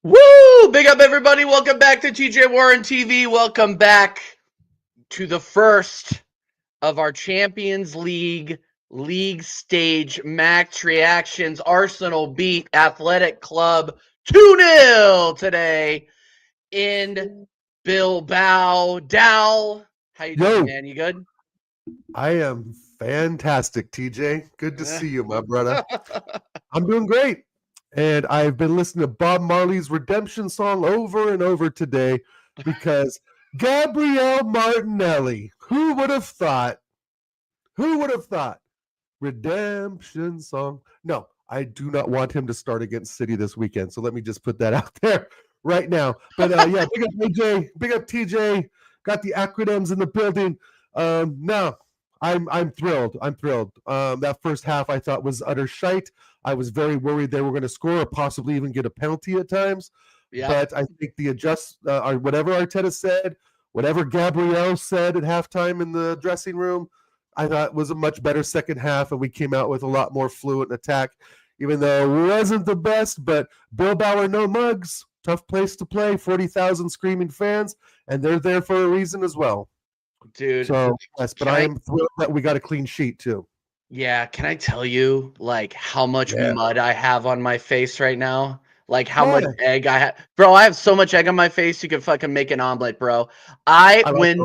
Woo! Big up, everybody. Welcome back to TJ Warren TV. Welcome back to the first of our Champions League stage match reactions. Arsenal beat Athletic Club 2-0 today in Bilbao. Dal, how you doing, Yo, man? You good? I am fantastic, TJ. Good to see you, my brother. I'm doing great. And I've been listening to Bob Marley's Redemption song over and over today because Gabriel Martinelli, who would have thought? Who would have thought? Redemption song. No, I do not want him to start against City this weekend. So let me just put that out there right now. But yeah, big up AJ, big up TJ. Got the acronyms in the building. No, I'm thrilled. I'm thrilled. That first half I thought was utter shite. I was very worried they were going to score or possibly even get a penalty at times. Yeah. But I think the or whatever Arteta said, whatever Gabriel said at halftime in the dressing room, I thought was a much better second half, and we came out with a lot more fluent attack, even though it wasn't the best. But Bilbao are no mugs. Tough place to play. 40,000 screaming fans, and they're there for a reason as well. Dude. So, yes, but I am thrilled that we got a clean sheet, too. Yeah, can I tell you, like, how much Yeah. mud I have on my face right now? Like, how Yeah. much egg I have? Bro, I have so much egg on my face, you could fucking make an omelet, bro. When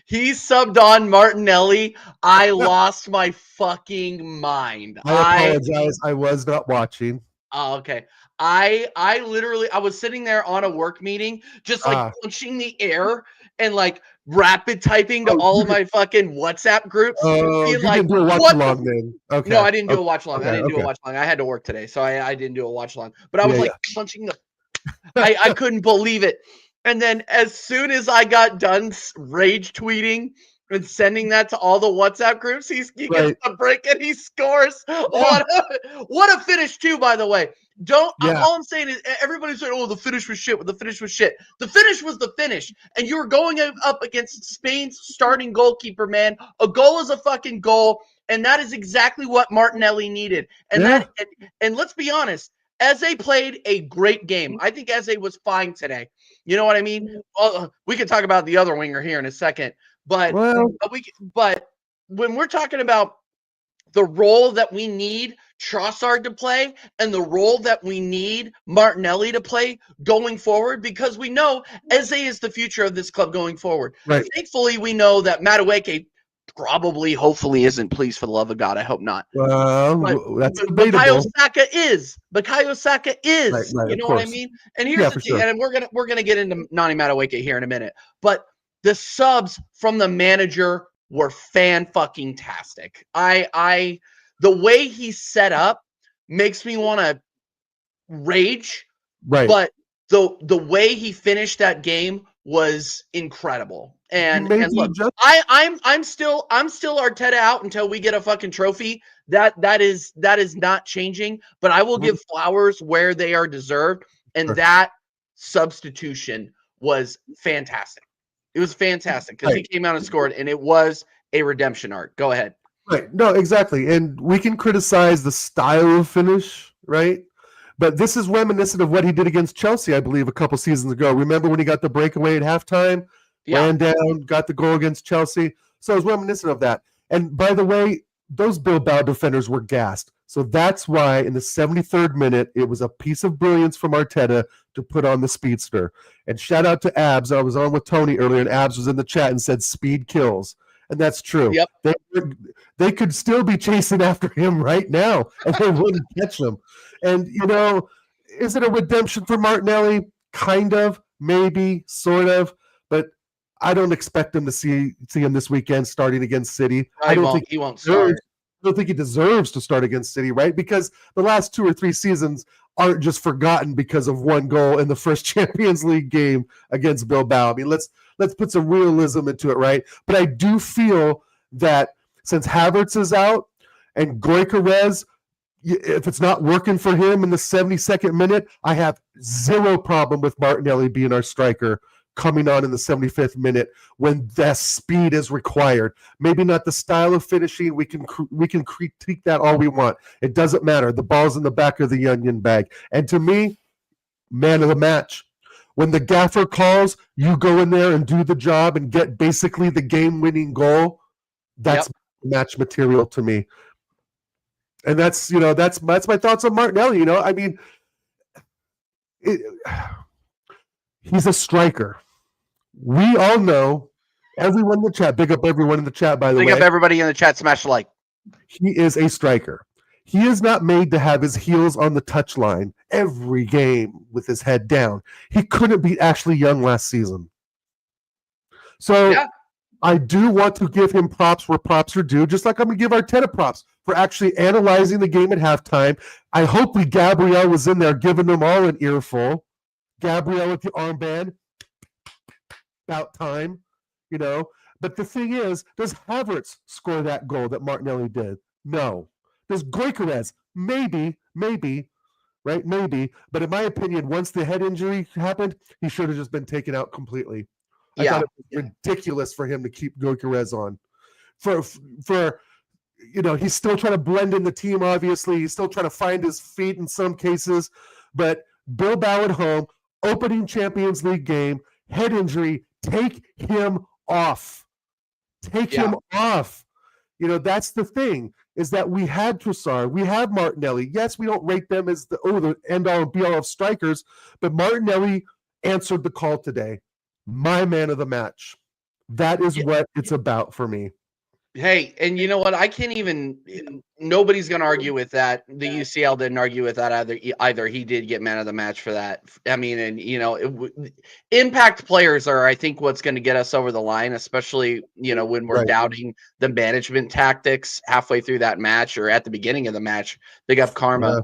he subbed on Martinelli, I lost my fucking mind. I apologize. I was not watching. Oh, okay. I literally I was sitting there on a work meeting, just like punching the air and like rapid typing to all of my fucking WhatsApp groups. Oh, you like, didn't do a watch along then. Okay. No, I didn't do a watch along. Okay, I didn't do a watch along. I had to work today, so I didn't do a watch along. But I Yeah, was like punching the I couldn't believe it. And then as soon as I got done rage tweeting and sending that to all the WhatsApp groups, he gets the break and he scores. What a finish too, by the way. All I'm saying is everybody's saying, oh, the finish was shit. The finish was shit. The finish was the finish. And you were going up against Spain's starting goalkeeper, man. A goal is a fucking goal. And that is exactly what Martinelli needed. And and let's be honest, Eze played a great game. I think Eze was fine today. You know what I mean? We can talk about the other winger here in a second. But when we're talking about the role that we need Trossard to play and the role that we need Martinelli to play going forward, because we know Eze is the future of this club going forward. Right. Thankfully, we know that Madueke probably, hopefully isn't. Please, for the love of God, I hope not. That's debatable. Bukayo Saka is. Bukayo Saka is. Right, you know what I mean? And here's the thing, and we're gonna get into Nani Madueke here in a minute. But the subs from the manager were fan-fucking-tastic. The way he's set up makes me want to rage. Right. But the way he finished that game was incredible. And look, I'm still Arteta out until we get a fucking trophy. That is not changing. But I will give flowers where they are deserved. And that substitution was fantastic. It was fantastic because he came out and scored, and it was a redemption arc. Go ahead. Right. No, exactly. And we can criticize the style of finish, right? But this is reminiscent of what he did against Chelsea, I believe, a couple seasons ago. Remember when he got the breakaway at halftime? Ran down, got the goal against Chelsea. So it's reminiscent of that. And by the way, those Bilbao defenders were gassed. So that's why in the 73rd minute, it was a piece of brilliance from Arteta to put on the speedster. And shout out to Abs. I was on with Tony earlier, and Abs was in the chat and said speed kills. And that's true. Yep. They could still be chasing after him right now, and they wouldn't catch him. And, is it a redemption for Martinelli? Kind of, maybe, sort of. But I don't expect him to see him this weekend starting against City. I don't think he won't start. I don't think he deserves to start against City, right? Because the last 2 or 3 seasons aren't just forgotten because of one goal in the first Champions League game against Bilbao. I mean, let's put some realism into it, right? But I do feel that since Havertz is out and Gyökeres, if it's not working for him in the 72nd minute, I have zero problem with Martinelli being our striker coming on in the 75th minute when that speed is required. Maybe not the style of finishing. We can critique that all we want. It doesn't matter. The ball's in the back of the onion bag. And to me, man of the match. When the gaffer calls, you go in there and do the job and get basically the game-winning goal. That's match material to me. And that's my thoughts on Martinelli. I mean, he's a striker. We all know, everyone in the chat, big up everyone in the chat, by the way. Big up everybody in the chat, smash like. He is a striker. He is not made to have his heels on the touchline every game with his head down. He couldn't beat Ashley Young last season. So I do want to give him props where props are due, just like I'm going to give Arteta props for actually analyzing the game at halftime. I hope Gabriel was in there giving them all an earful. Gabriel with the armband. About time, But the thing is, does Havertz score that goal that Martinelli did? No. Does Gyökeres? Maybe, right? Maybe. But in my opinion, once the head injury happened, he should have just been taken out completely. I thought it was ridiculous for him to keep Gyökeres on. For he's still trying to blend in the team, obviously. He's still trying to find his feet in some cases. But Bilbao at home, opening Champions League game, head injury, take him off. Take him off. That's the thing, is that we had Trossard, we have Martinelli. Yes, we don't rate them as the end-all and be-all of strikers, but Martinelli answered the call today. My man of the match. That is what it's about for me. Hey, and you know what? I can't even. Nobody's going to argue with that. The UCL didn't argue with that either. He did get man of the match for that. I mean, and impact players are, I think, what's going to get us over the line, especially when we're doubting the management tactics halfway through that match or at the beginning of the match. Big up Karma.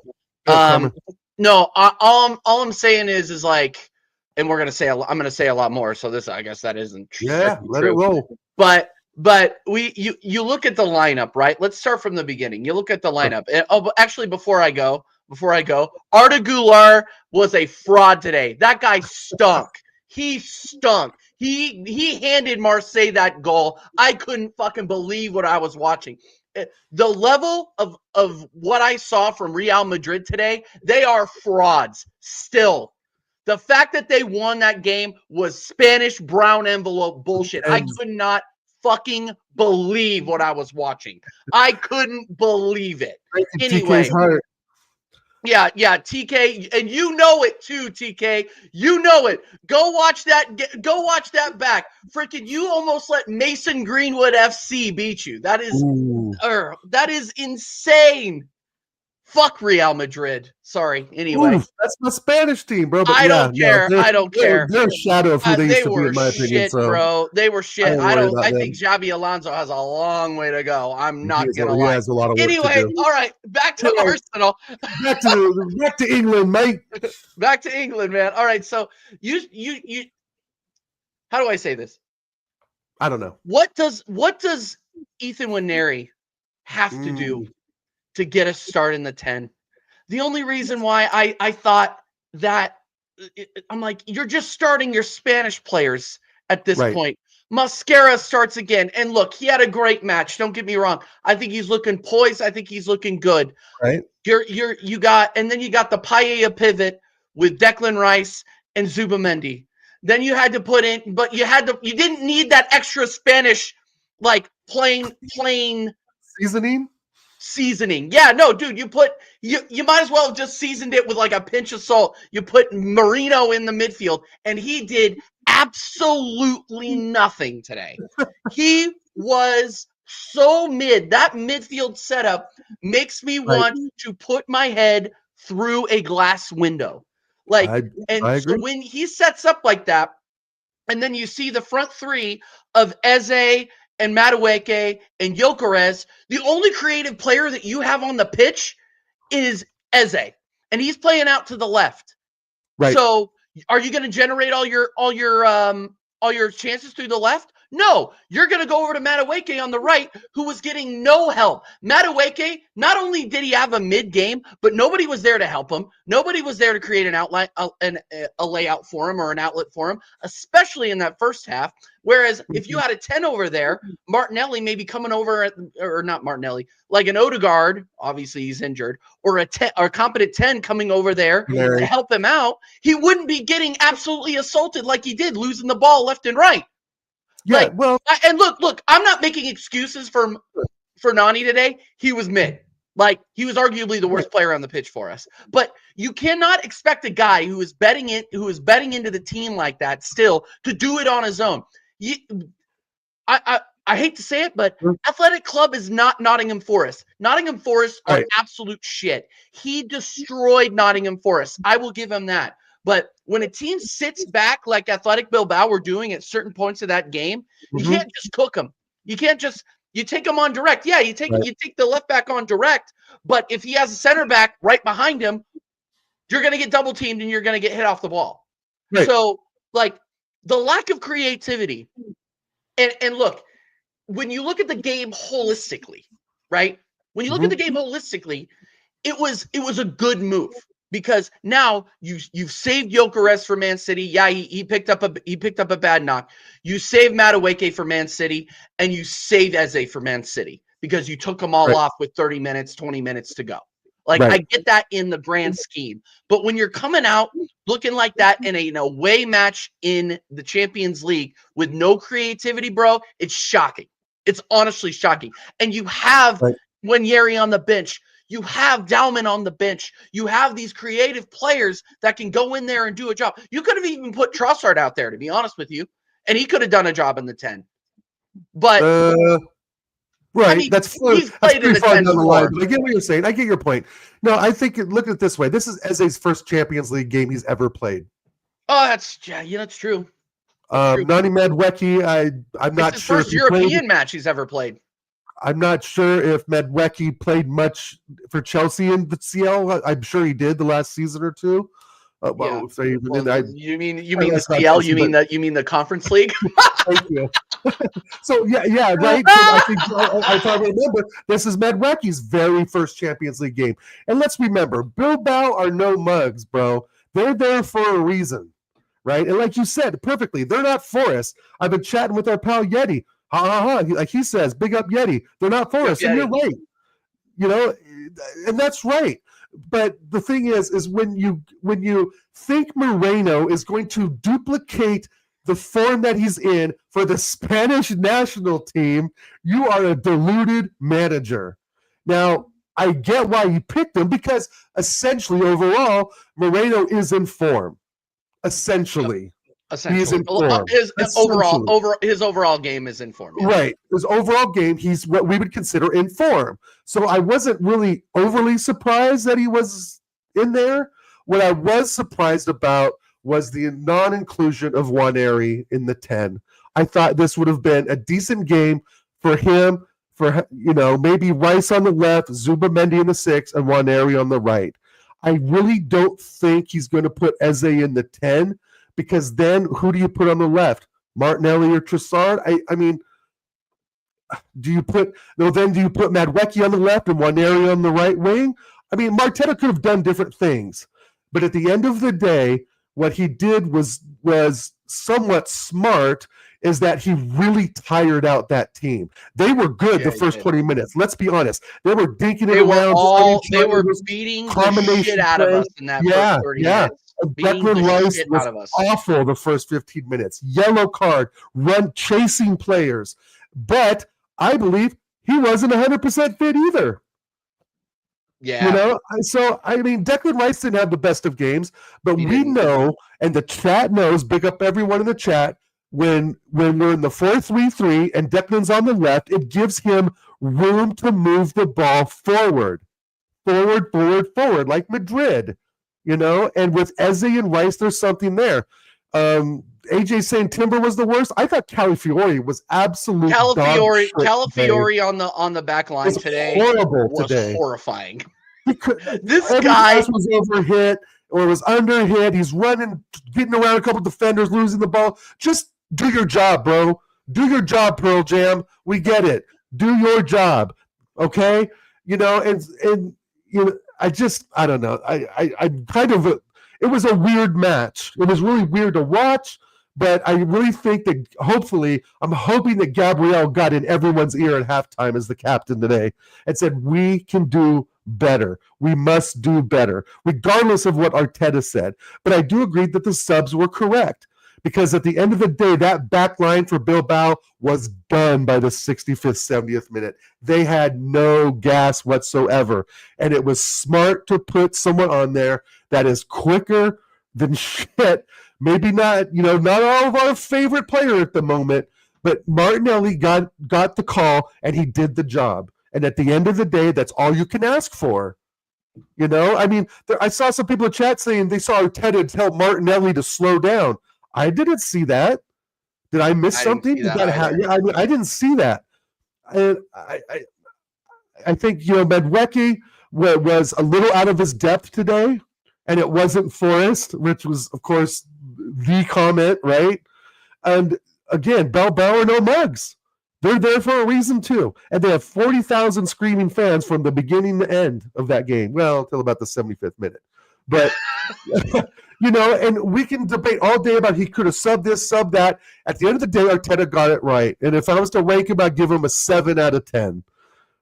No, all I'm saying is like, and we're going to say I'm going to say a lot more. So I guess that isn't true. Yeah, let it roll. But you look at the lineup, right? Let's start from the beginning. You look at the lineup. Actually, before I go, Arda Güler was a fraud today. That guy stunk. He stunk. He handed Marseille that goal. I couldn't fucking believe what I was watching. The level of what I saw from Real Madrid today, they are frauds still. The fact that they won that game was Spanish brown envelope bullshit. I could not fucking believe what I was watching. I couldn't believe it. Anyway, yeah, TK, and you know it too, TK. You know it. Go watch that. Go watch that back. Freaking, you almost let Mason Greenwood FC beat you. That is insane. Fuck Real Madrid. Sorry. Anyway, that's my Spanish team, bro. But I don't care. I don't care. They're a shadow of who they used to be, in my opinion. Shit, bro. They were shit. I think Xabi Alonso has a long way to go. I'm not gonna lie. He has a lot of work to do. All right. Back to Arsenal. Back to England, mate. Back to England, man. All right. So you. How do I say this? I don't know. What does Ethan Nwaneri have to do to get a start in the 10? The only reason why I thought that, I'm like, you're just starting your Spanish players at this point. Mascara starts again. And look, he had a great match. Don't get me wrong. I think he's looking poised. I think he's looking good. Right. You got the Paella pivot with Declan Rice and Zubamendi. Then you had to put in, but you didn't need that extra Spanish, like plain seasoning. Yeah, no, dude, you might as well have just seasoned it with like a pinch of salt. You put Marino in the midfield, and he did absolutely nothing today. He was so mid. That midfield setup makes me want to put my head through a glass window. So when he sets up like that, and then you see the front three of Eze and Madueke and Gyökeres, the only creative player that you have on the pitch is Eze, and he's playing out to the left. Right. So, are you going to generate all your chances through the left? No, you're going to go over to Madueke on the right, who was getting no help. Madueke, not only did he have a mid-game, but nobody was there to help him. Nobody was there to create an outlet, a layout for him or an outlet for him, especially in that first half. Whereas if you had a 10 over there, Martinelli may be coming over, or not Martinelli, like an Odegaard, obviously he's injured, or a competent 10 coming over there to help him out, he wouldn't be getting absolutely assaulted like he did, losing the ball left and right. Yeah, and look, I'm not making excuses for Nani today. He was mid. Like, he was arguably the worst player on the pitch for us. But you cannot expect a guy who is betting into the team like that still to do it on his own. I hate to say it, but Athletic Club is not Nottingham Forest. Nottingham Forest are absolute shit. He destroyed Nottingham Forest. I will give him that. But when a team sits back like Athletic Bilbao were doing at certain points of that game, you can't just cook them. You can't just you take them on direct. Yeah, you take the left back on direct, but if he has a center back right behind him, you're going to get double teamed and you're going to get hit off the ball. Right. So, like, the lack of creativity. And look, when you look at the game holistically, right? When you look at the game holistically, it was a good move. Because now you've saved Gyökeres for Man City. Yeah, he picked up a bad knock. You saved Madueke for Man City, and you saved Eze for Man City because you took them all off with 30 minutes, 20 minutes to go. Like, I get that in the grand scheme. But when you're coming out looking like that in an away match in the Champions League with no creativity, bro, it's shocking. It's honestly shocking. And you have Nwaneri on the bench. You have Dalman on the bench. You have these creative players that can go in there and do a job. You could have even put Trossard out there, to be honest with you, and he could have done a job in the 10. But I mean, that's pretty far down the line. I get what you're saying. I get your point. No, I think look at it this way. This is Eze's first Champions League game he's ever played. Oh, that's true. Nani Madueke, I'm not his sure. First European match he's ever played. I'm not sure if Madueke played much for Chelsea in the CL. I'm sure he did the last season or two. You mean the CL? You mean the Conference League? Thank you. So yeah, right. So I think I probably remember this is Madueke's very first Champions League game, and let's remember, Bilbao are no mugs, bro. They're there for a reason, right? And like you said perfectly, they're not Forest. I've been chatting with our pal Yeti. Like he says, big up Yeti. They're not for us, and you're right. And that's right. But the thing is when you think Moreno is going to duplicate the form that he's in for the Spanish national team, you are a deluded manager. Now, I get why you picked him because essentially, overall, Moreno is in form. Essentially. He's in form. His overall game is in form. Yeah. Right. His overall game, he's what we would consider in form. So I wasn't really overly surprised that he was in there. What I was surprised about was the non-inclusion of Nwaneri in the 10. I thought this would have been a decent game for him, for maybe Rice on the left, Zubimendi in the 6, and Nwaneri on the right. I really don't think he's going to put Eze in the 10. Because then who do you put on the left? Martinelli or Trossard? I mean, do you put Madueke on the left and Nwaneri on the right wing? I mean, Marteta could have done different things. But at the end of the day, what he did was somewhat smart, is that he really tired out that team. They were good the first 20 minutes. Let's be honest. They were dinking it around. They were beating the shit out of us in that first 30 minutes. Declan Rice was awful the first 15 minutes. Yellow card, chasing players. But I believe he wasn't 100% fit either. Yeah. So, I mean, Declan Rice didn't have the best of games, but we know, and the chat knows, big up everyone in the chat, when we're in the 4-3-3 and Declan's on the left, it gives him room to move the ball forward, like Madrid. And with Eze and Rice, there's something there. AJ saying Timber was the worst. I thought Calafiori was absolute Calafiori on the back line today was horrifying. This guy was overhit or was underhit. He's running, getting around a couple defenders, losing the ball. Just do your job, bro. Do your job, Pearl Jam. We get it. Do your job. Okay? And I don't know. I kind of it was a weird match. It was really weird to watch, but I really think that I'm hoping that Gabrielle got in everyone's ear at halftime as the captain today and said, we can do better. We must do better, regardless of what Arteta said. But I do agree that the subs were correct. Because at the end of the day, that back line for Bilbao was done by the 65th, 70th minute. They had no gas whatsoever. And it was smart to put someone on there that is quicker than shit. Maybe not, not all of our favorite player at the moment, but Martinelli got the call and he did the job. And at the end of the day, that's all you can ask for. I mean, I saw some people in chat saying they saw Arteta tell Martinelli to slow down. I didn't see that. Did I miss something? I didn't see that. I think Medwecki was a little out of his depth today, and it wasn't Forrest, which was, of course, the comment, right? And again, Bilbao are no mugs. They're there for a reason too, and they have 40,000 screaming fans from the beginning to end of that game. Well, until about the 75th minute, but. And we can debate all day about he could have subbed this, subbed that. At the end of the day, Arteta got it right. And if I was to rank him, I'd give him a 7 out of 10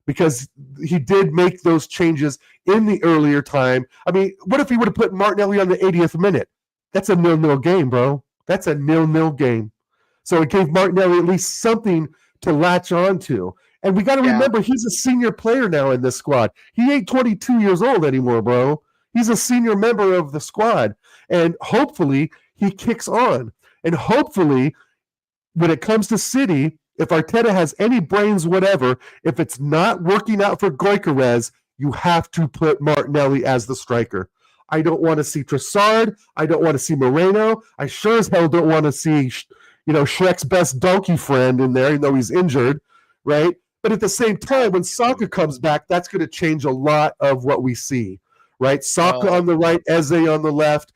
because he did make those changes in the earlier time. I mean, what if he would have put Martinelli on the 80th minute? That's a 0-0 game, bro. That's a 0-0 game. So it gave Martinelli at least something to latch on to. And we got to remember, he's a senior player now in this squad. He ain't 22 years old anymore, bro. He's a senior member of the squad, and hopefully he kicks on. And hopefully, when it comes to City, if Arteta has any brains, whatever, if it's not working out for Gyökeres, you have to put Martinelli as the striker. I don't want to see Trossard. I don't want to see Moreno. I sure as hell don't want to see, Shrek's best donkey friend in there, even though he's injured, right? But at the same time, when Saka comes back, that's going to change a lot of what we see. Right, Saka on the right, Eze on the left,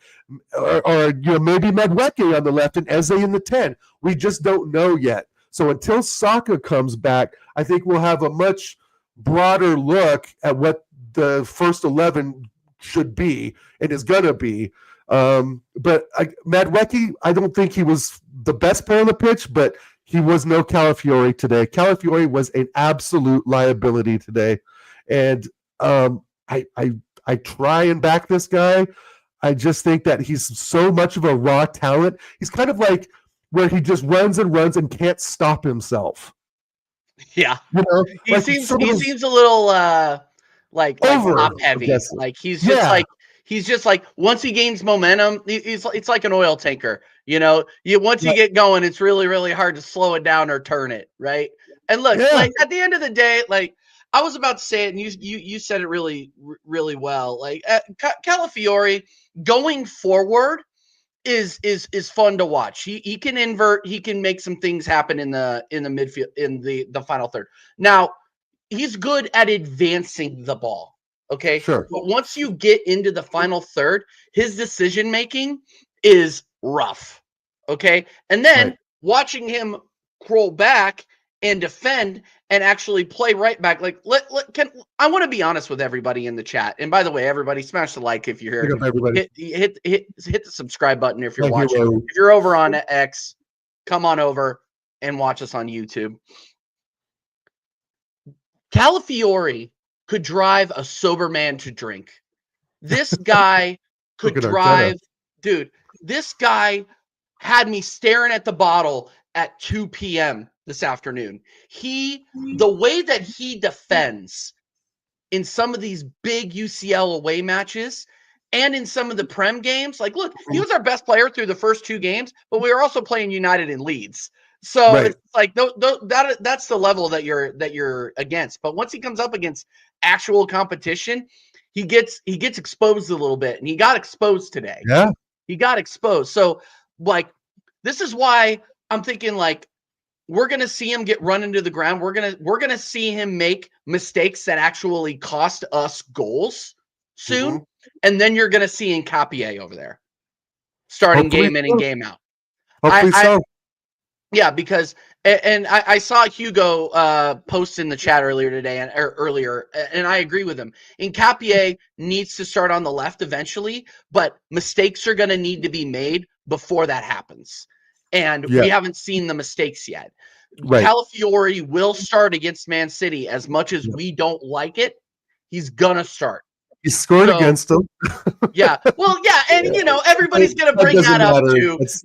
or maybe Medwecki on the left and Eze in the 10. We just don't know yet. So until Saka comes back, I think we'll have a much broader look at what the first 11 should be and is gonna be. But Medwecki, I don't think he was the best player on the pitch, but he was no Calafiori today. Calafiori was an absolute liability today, and I try and back this guy. I just think that he's so much of a raw talent. He's kind of like where he just runs and runs and can't stop himself. Yeah. He seems a little like top heavy. Like he's just like once he gains momentum, it's like an oil tanker. Once you get going, it's really, really hard to slow it down or turn it, right? And look, like at the end of the day, like I was about to say it, and you said it really, really well. Like Calafiori going forward is fun to watch. He can invert. He can make some things happen in the midfield in the final third. Now he's good at advancing the ball. Okay, sure. But once you get into the final third, his decision making is rough. Okay, and then watching him crawl back and defend and actually play right back. Like, I want to be honest with everybody in the chat. And by the way, everybody, smash the like if you're here. Hit the subscribe button if you're watching. If you're over on X, come on over and watch us on YouTube. Calafiori could drive a sober man to drink. This guy could drive, dude. This guy had me staring at the bottle at 2 p.m. this afternoon. The way that he defends in some of these big UCL away matches and in some of the Prem games, like, look, he was our best player through the first 2 games, but we were also playing United in Leeds. So it's like that's the level that you're against. But once he comes up against actual competition, he gets exposed a little bit, and he got exposed today. Yeah, he got exposed. So like, this is why I'm thinking like we're gonna see him get run into the ground. We're gonna see him make mistakes that actually cost us goals soon, and then you're gonna see Nkapie over there starting game in and game out. Hopefully so. Yeah, because And I saw Hugo post in the chat earlier today, and I agree with him. Nkapie needs to start on the left eventually, but mistakes are going to need to be made before that happens. And Yeah. we haven't seen the mistakes yet. Right. Calafiori will start against Man City. As much as we don't like it, he's going to start. He scored against them. Yeah. Well, yeah, and everybody's gonna That bring doesn't that up matter. too. That's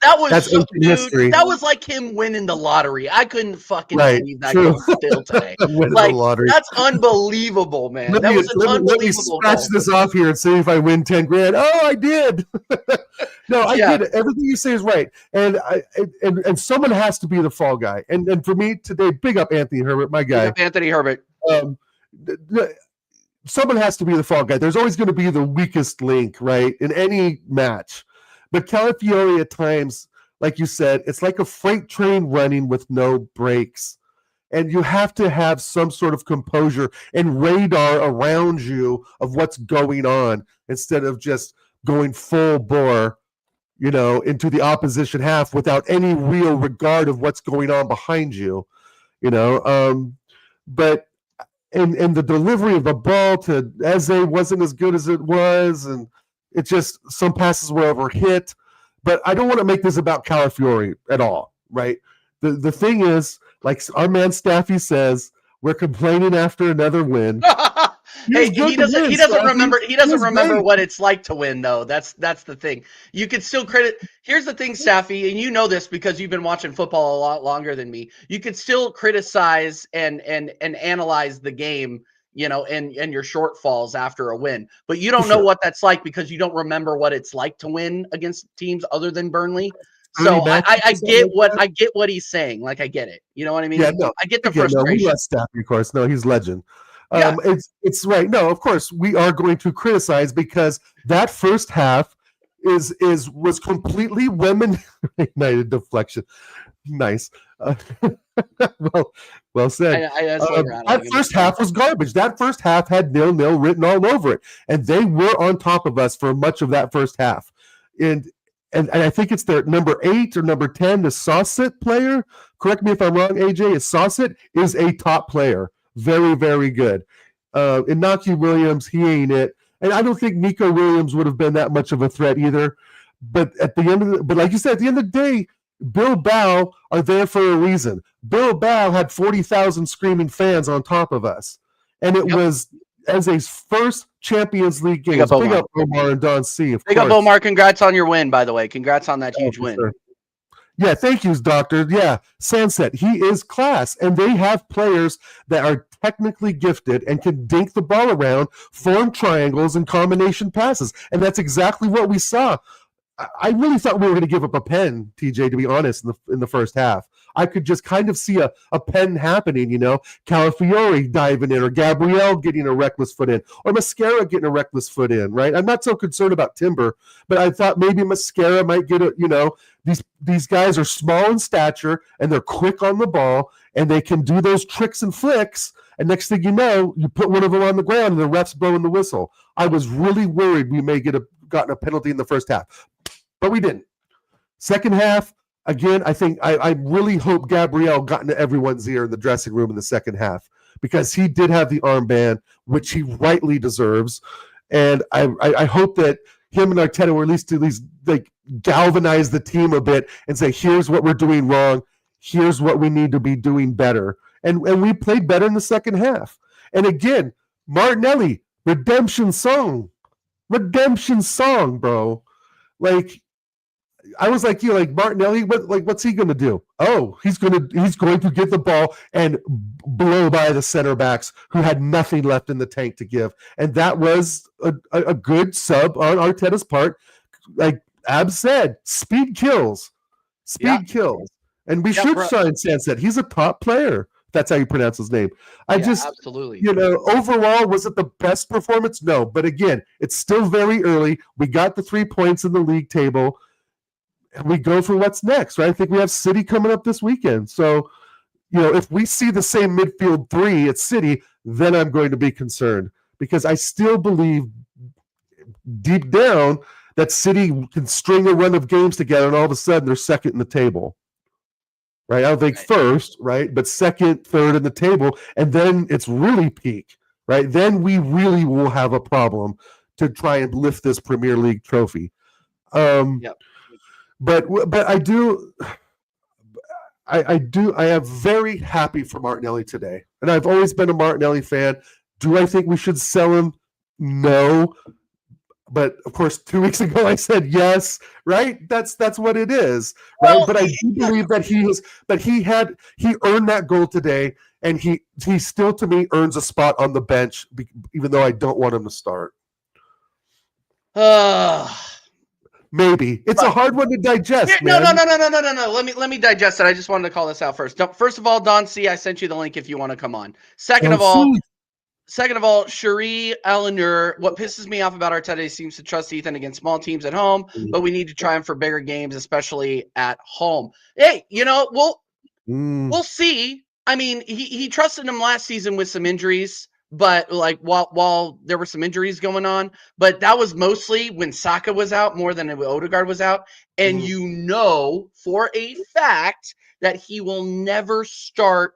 Dude, ancient history. that was like him winning the lottery. I couldn't fucking Right. believe that True. goal still today. Winning the Like, lottery. that's unbelievable, man. That was an Let me unbelievable scratch goal. this off here and see if I win 10 grand. Oh, I did. No, I get it. Everything you say is right. And someone has to be the fall guy. And for me today, big up Anthony Herbert, my guy. Big up Anthony Herbert. Someone has to be the fall guy. There's always going to be the weakest link, right, in any match. But Calafiori at times, like you said, it's like a freight train running with no brakes. And you have to have some sort of composure and radar around you of what's going on instead of just going full bore, into the opposition half without any real regard of what's going on behind you, but and the delivery of the ball to Eze wasn't as good as it was, and it just, some passes were overhit. But I don't want to make this about Calafiori at all, right? The thing is, like our man Staffy says, we're complaining after another win. Hey, he doesn't remember what it's like to win, though. That's the thing. You could still credit. Here's the thing, Staffy, and you know this because you've been watching football a lot longer than me. You could still criticize and analyze the game, and your shortfalls after a win. But you don't know what that's like because you don't remember what it's like to win against teams other than Burnley. So I get what he's saying. Like, I get it. You know what I mean? Yeah, no, I get the frustration. No, we love Staffy, of course. No, he's legend. Yeah. It's right. No, of course we are going to criticize because that first half was completely women United deflection. Nice. Well said. That first half was garbage. That first half had 0-0 written all over it, and they were on top of us for much of that first half. And I think it's their number 8 or number 10, the Saucet player. Correct me if I'm wrong, AJ. Saucet is a top player. Very, very good. Inaki Williams, he ain't it. And I don't think Nico Williams would have been that much of a threat either. But but like you said, at the end of the day, Bilbao are there for a reason. Bilbao had 40,000 screaming fans on top of us. And it was Eze's first Champions League game. Big up Omar and Don C. Big up Omar. Congrats on your win, by the way. Congrats on that huge win. Sure. Yeah, thank you, Doctor. Yeah, Sunset, he is class. And they have players that are technically gifted and can dink the ball around, form triangles, and combination passes. And that's exactly what we saw. I really thought we were going to give up a pen, TJ, to be honest, in the first half. I could just kind of see a pen happening, Calafiori diving in, or Gabriel getting a reckless foot in, or Mascara getting a reckless foot in, right? I'm not so concerned about Timber, but I thought maybe Mascara might get these guys are small in stature, and they're quick on the ball, and they can do those tricks and flicks, and next thing you know, you put one of them on the ground, and the ref's blowing the whistle. I was really worried we may gotten a penalty in the first half, but we didn't. Second half, again, I really hope Gabriel got into everyone's ear in the dressing room in the second half, because he did have the armband, which he rightly deserves. And I hope that him and Arteta were at least like galvanize the team a bit and say, here's what we're doing wrong. Here's what we need to be doing better. And we played better in the second half. And again, Martinelli, redemption song, bro. Like, I was like, Martinelli, what's he going to do? Oh, he's going to get the ball and blow by the center backs who had nothing left in the tank to give. And that was a good sub on Arteta's part. Like Ab said, speed kills. Kills. And we should sign Sunset. He's a top player. That's how you pronounce his name. Absolutely. Overall, was it the best performance? No. But again, it's still very early. We got the 3 points in the league table. And we go for what's next, right? I think we have City coming up this weekend. So, if we see the same midfield 3 at City, then I'm going to be concerned, because I still believe deep down that City can string a run of games together and all of a sudden they're second in the table. right? I don't think first, right? But second, third in the table. And then it's really peak, right? Then we really will have a problem to try and lift this Premier League trophy. Yep. But I am very happy for Martinelli today. And I've always been a Martinelli fan. Do I think we should sell him? No. But of course, 2 weeks ago I said yes, right? That's what it is, right? Well, but I do believe that he earned that goal today, and he still to me earns a spot on the bench, even though I don't want him to start. Maybe it's a hard one to digest. No. Let me digest it. I just wanted to call this out first. First of all, Don C, I sent you the link if you want to come on. Second of all, Cherie Eleanor, what pisses me off about Arteta, he seems to trust Ethan against small teams at home, but we need to try him for bigger games, especially at home. Hey, we'll see. I mean, he trusted him last season with some injuries. But like while there were some injuries going on, but that was mostly when Saka was out more than when Odegaard was out. And you know for a fact that he will never start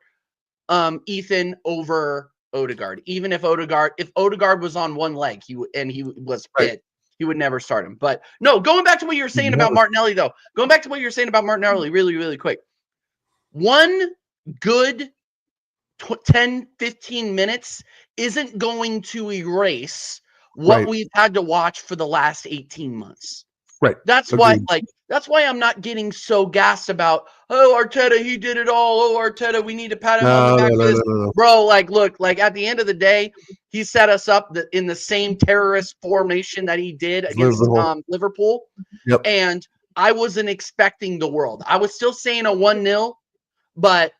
Ethan over Odegaard. Even if Odegaard was on one leg, he was fit, he would never start him. But no, going back to what you were saying about Martinelli, though. Going back to what you were saying about Martinelli really, really quick. One good 10, 15 minutes isn't going to erase what we've had to watch for the last 18 months. Right. That's why I'm not getting so gassed about, oh, Arteta, he did it all. Oh, Arteta, we need to pat him on the back for this. No. Bro, look, at the end of the day, he set us up in the same terrorist formation that he did against Liverpool. Yep. And I wasn't expecting the world. I was still saying a 1-0, but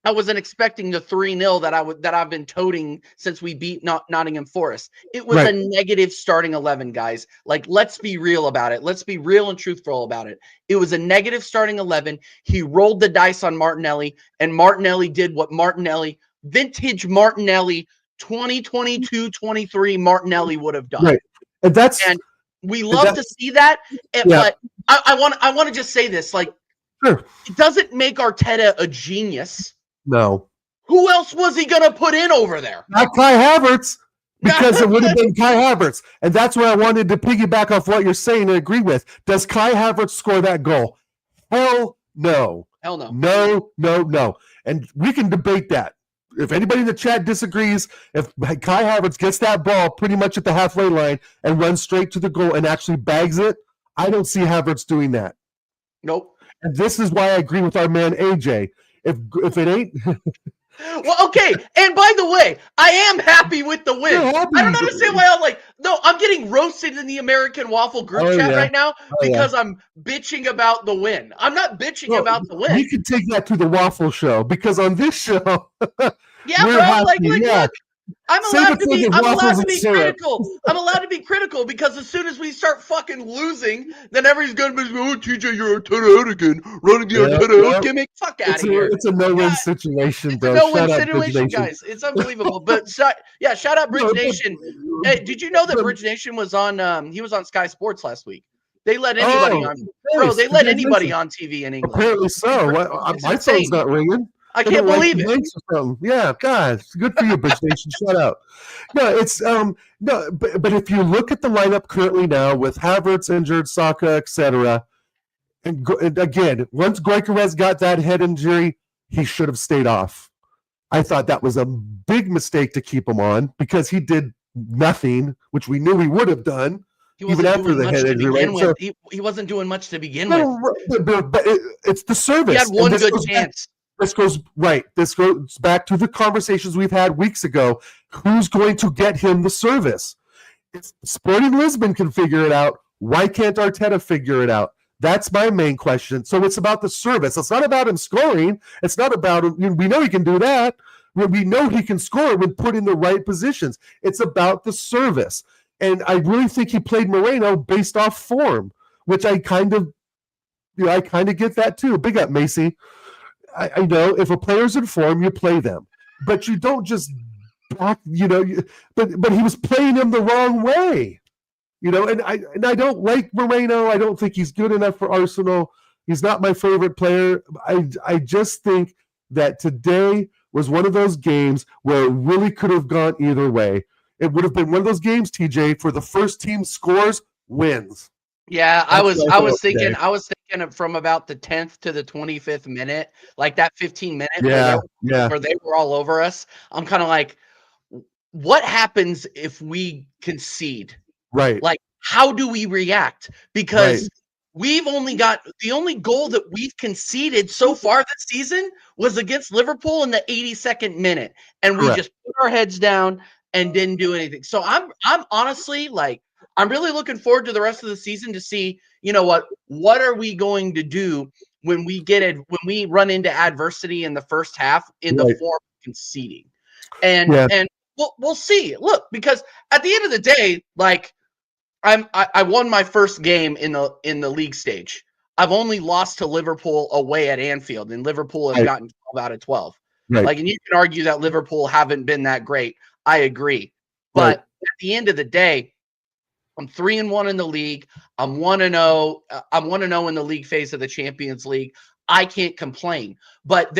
I wasn't expecting the 3-0 that I've been toting since we beat Nottingham Forest. It was a negative starting 11, guys. Like, let's be real about it. Let's be real and truthful about it. It was a negative starting 11. He rolled the dice on Martinelli, and Martinelli did what vintage Martinelli, 2022-23 Martinelli would have done. Right. And we love to see that. But I want to just say this, like, sure. It doesn't make Arteta a genius. No. Who else was he going to put in over there? Not Kai Havertz, because it would have been Kai Havertz. And that's where I wanted to piggyback off what you're saying and agree with. Does Kai Havertz score that goal? Hell no. Hell no. No. And we can debate that. If anybody in the chat disagrees, if Kai Havertz gets that ball pretty much at the halfway line and runs straight to the goal and actually bags it, I don't see Havertz doing that. Nope. And this is why I agree with our man AJ. If it ain't well, okay. And by the way, I am happy with the win. I don't understand why I'm getting roasted in the American Waffle group chat right now because I'm bitching about the win. I'm not bitching about the win. We could take that to the Waffle show, because on this show yeah, bro, happy. Look, I'm allowed to be critical. I'm allowed to be critical because as soon as we start fucking losing, then everybody's going to be, oh, TJ, you're Arteta out again, running the Arteta out gimmick. Fuck out of here. It's a no-win situation, bro. It's a no-win situation, guys. It's unbelievable. But shout out Bridge Nation. Hey, did you know that Bridge Nation was on? He was on Sky Sports last week. They let anybody on. Bro, they let anybody on TV in England. Apparently so. My phone's not ringing. I can't believe it. Yeah, God, good for you, Bridge Nation. Shut up. No, it's but if you look at the lineup currently now with Havertz injured, Saka, etc., and again, once Gyökeres got that head injury, he should have stayed off. I thought that was a big mistake to keep him on because he did nothing, which we knew he would have done. Even after the head injury, so, he wasn't doing much to begin with. But it's the service. He had one good chance. This goes back to the conversations we've had weeks ago. Who's going to get him the service? If Sporting Lisbon can figure it out, why can't Arteta figure it out? That's my main question. So it's about the service. It's not about him scoring. It's not about him. We know he can do that. We know he can score when put in the right positions. It's about the service. And I really think he played Moreno based off form, which I kind of get that too. Big up, Macy. I know if a player's in form, you play them, but you don't just back. But he was playing him the wrong way, and I don't like Moreno. I don't think he's good enough for Arsenal. He's not my favorite player. I just think that today was one of those games where it really could have gone either way. It would have been one of those games, TJ, for the first team scores, wins. Yeah, I was thinking from about the 10th to the 25th minute, like that 15 minute where they were all over us. I'm kind of like, what happens if we concede? Right. Like, how do we react? Because we've only got the only goal that we've conceded so far this season was against Liverpool in the 82nd minute, and we just put our heads down and didn't do anything. So I'm honestly like, I'm really looking forward to the rest of the season to see, you know what are we going to do when we run into adversity in the first half in the form of conceding, and we'll see. Look, because at the end of the day, like, I won my first game in the league stage. I've only lost to Liverpool away at Anfield, and Liverpool has gotten 12 out of 12. Like, and you can argue that Liverpool haven't been that great. I agree. But at the end of the day, I'm 3-1 in the league. I'm 1-0. I'm 1-0 in the league phase of the Champions League. I can't complain. But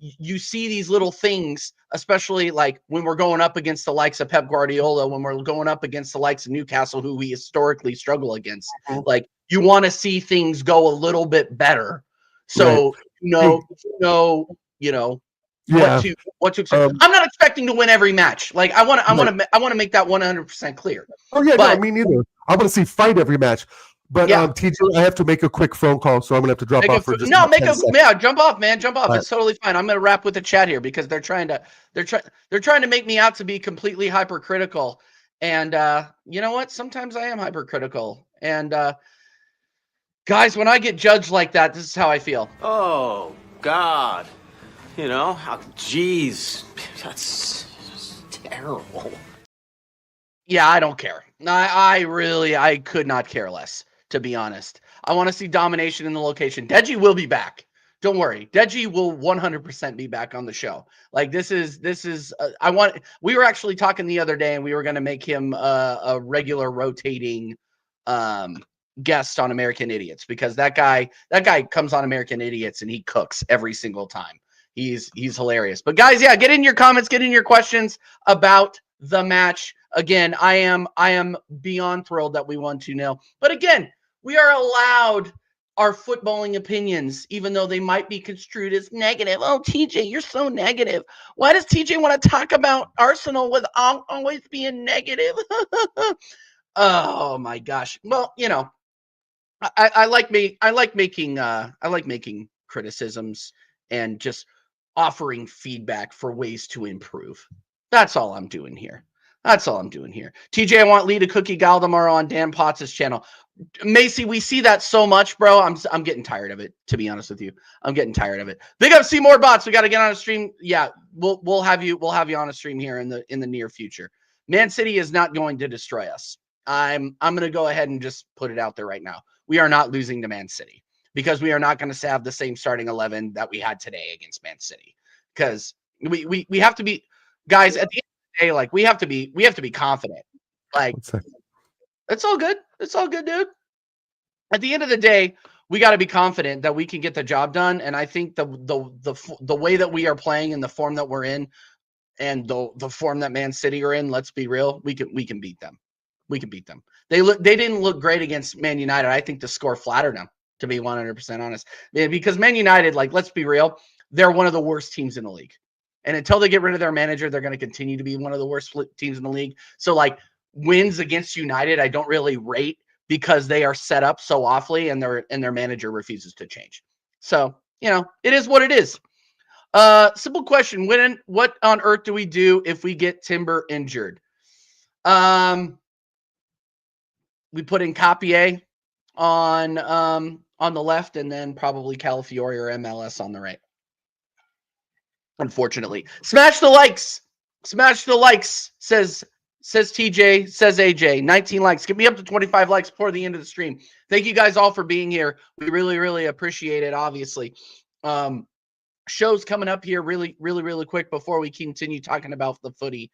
you see these little things, especially like when we're going up against the likes of Pep Guardiola, when we're going up against the likes of Newcastle, who we historically struggle against. Like, you want to see things go a little bit better. So what to expect. I'm not expecting to win every match. Like, I want to make that 100% clear. Oh yeah, no, me neither. I want to see fight every match. But TJ, I have to make a quick phone call, so I'm gonna have to drop off for just jump off, man. Jump off. It's totally fine. I'm gonna wrap with the chat here because they're trying to make me out to be completely hypercritical. And you know what? Sometimes I am hypercritical. And guys, when I get judged like that, this is how I feel. Oh God. You know, geez, that's just terrible. Yeah, I don't care. I could not care less, to be honest. I want to see domination in the location. Deji will be back. Don't worry. Deji will 100% be back on the show. Like, we were actually talking the other day, and we were going to make him a regular rotating guest on American Idiots, because that guy comes on American Idiots and he cooks every single time. He's hilarious. But guys, yeah, get in your comments, get in your questions about the match. Again, I am beyond thrilled that we won 2-0. But again, we are allowed our footballing opinions, even though they might be construed as negative. Oh, TJ, you're so negative. Why does TJ want to talk about Arsenal without always being negative? Oh my gosh. Well, you know, I like making criticisms and just offering feedback for ways to improve. That's all I'm doing here. TJ, I want Lee to cookie Galdemar on Dan Potts' channel. Macy, we see that so much, bro. I'm getting tired of it, to be honest with you. I'm getting tired of it. Big up Seymour Bots. We got to get on a stream. Yeah, we'll have you on a stream here in the near future. Man City is not going to destroy us. I'm going to go ahead and just put it out there right now. We are not losing to Man City, because we are not going to have the same starting 11 that we had today against Man City. Because we have to be, guys, at the end of the day, like, we have to be confident. Like, it's all good. It's all good, dude. At the end of the day, we got to be confident that we can get the job done. And I think the way that we are playing and the form that we're in, and the form that Man City are in, let's be real, we can beat them. We can beat them. They didn't look great against Man United. I think the score flattered them, to be 100% honest. Because Man United, like, let's be real, they're one of the worst teams in the league. And until they get rid of their manager, they're going to continue to be one of the worst teams in the league. So, like, wins against United, I don't really rate, because they are set up so awfully, and their manager refuses to change. So, you know, it is what it is. Simple question. What on earth do we do if we get Timber injured? We put in Capier on the left, and then probably Calafiori or MLS on the right. Unfortunately. Smash the likes, says TJ, says AJ. 19 likes. Get me up to 25 likes before the end of the stream. Thank you guys all for being here. We really, really appreciate it, obviously. Shows coming up here really quick before we continue talking about the footy.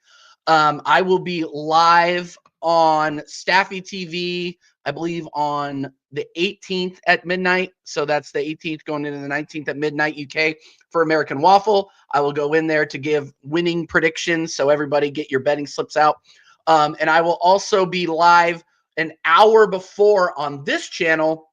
I will be live on Staffy TV, I believe on the 18th at midnight. So that's the 18th going into the 19th at midnight UK for American Waffle. I will go in there to give winning predictions. So everybody get your betting slips out. And I will also be live an hour before on this channel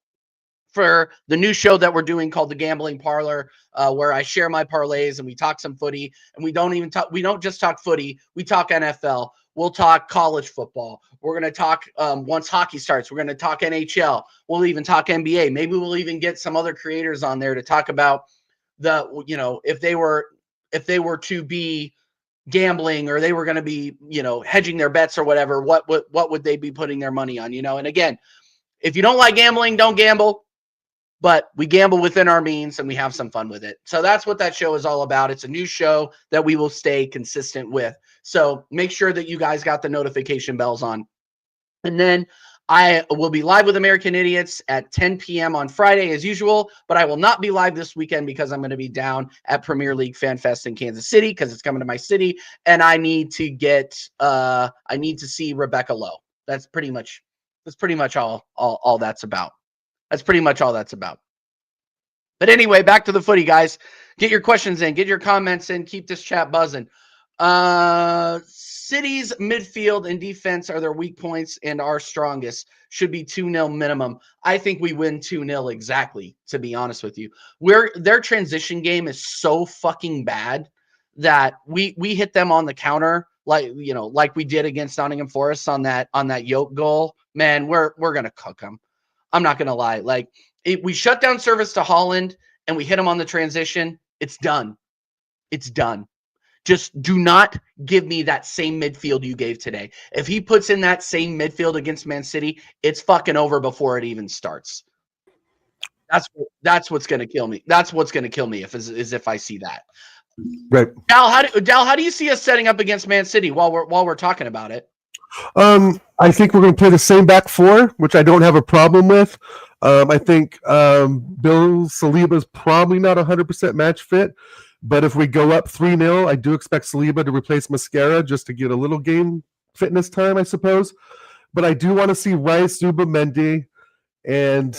for the new show that we're doing called The Gambling Parlor, where I share my parlays and we talk some footy. And we don't just talk footy, we talk NFL. We'll talk college football. We're going to talk once hockey starts, we're going to talk NHL. We'll even talk NBA. Maybe we'll even get some other creators on there to talk about if they were to be gambling or they were going to be, hedging their bets or whatever, what would they be putting their money on, And again, if you don't like gambling, don't gamble. But we gamble within our means and we have some fun with it. So that's what that show is all about. It's a new show that we will stay consistent with. So make sure that you guys got the notification bells on. And then I will be live with American Idiots at 10 p.m. on Friday as usual, but I will not be live this weekend because I'm going to be down at Premier League Fan Fest in Kansas City because it's coming to my city. And I need to see Rebecca Lowe. That's pretty much all that's about. That's pretty much all that's about. But anyway, back to the footy, guys. Get your questions in. Get your comments in. Keep this chat buzzing. City's midfield and defense are their weak points and our strongest. Should be 2-0 minimum. I think we win 2-0 exactly, to be honest with you. Their transition game is so fucking bad that we hit them on the counter like we did against Nottingham Forest on that yoke goal. Man, we're going to cook them. I'm not going to lie. We shut down service to Holland and we hit him on the transition. It's done. It's done. Just do not give me that same midfield you gave today. If he puts in that same midfield against Man City, it's fucking over before it even starts. That's what's going to kill me. That's what's going to kill me if I see that. Right. Dal, how do you see us setting up against Man City while we're talking about it? I think we're going to play the same back four, which I don't have a problem with. I think Bill Saliba is probably not 100% match fit, but if we go up 3-0, I do expect Saliba to replace Mascara just to get a little game fitness time, I suppose. But I do want to see Rice, Zubimendi, and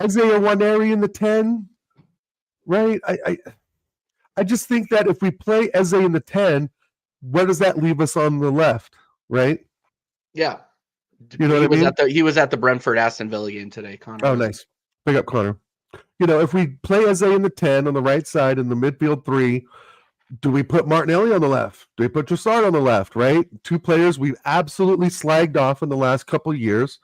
Isaiah Nwaneri in the 10, right? I just think that if we play Eze in the 10, where does that leave us on the left, right? Yeah. You know what I mean? He was at the Brentford Aston Villa game today, Connor. Oh, nice. Big up, Connor. If we play Eze in the 10 on the right side in the midfield 3, do we put Martinelli on the left? Do we put Trossard on the left, right? 2 players we've absolutely slagged off in the last couple of years.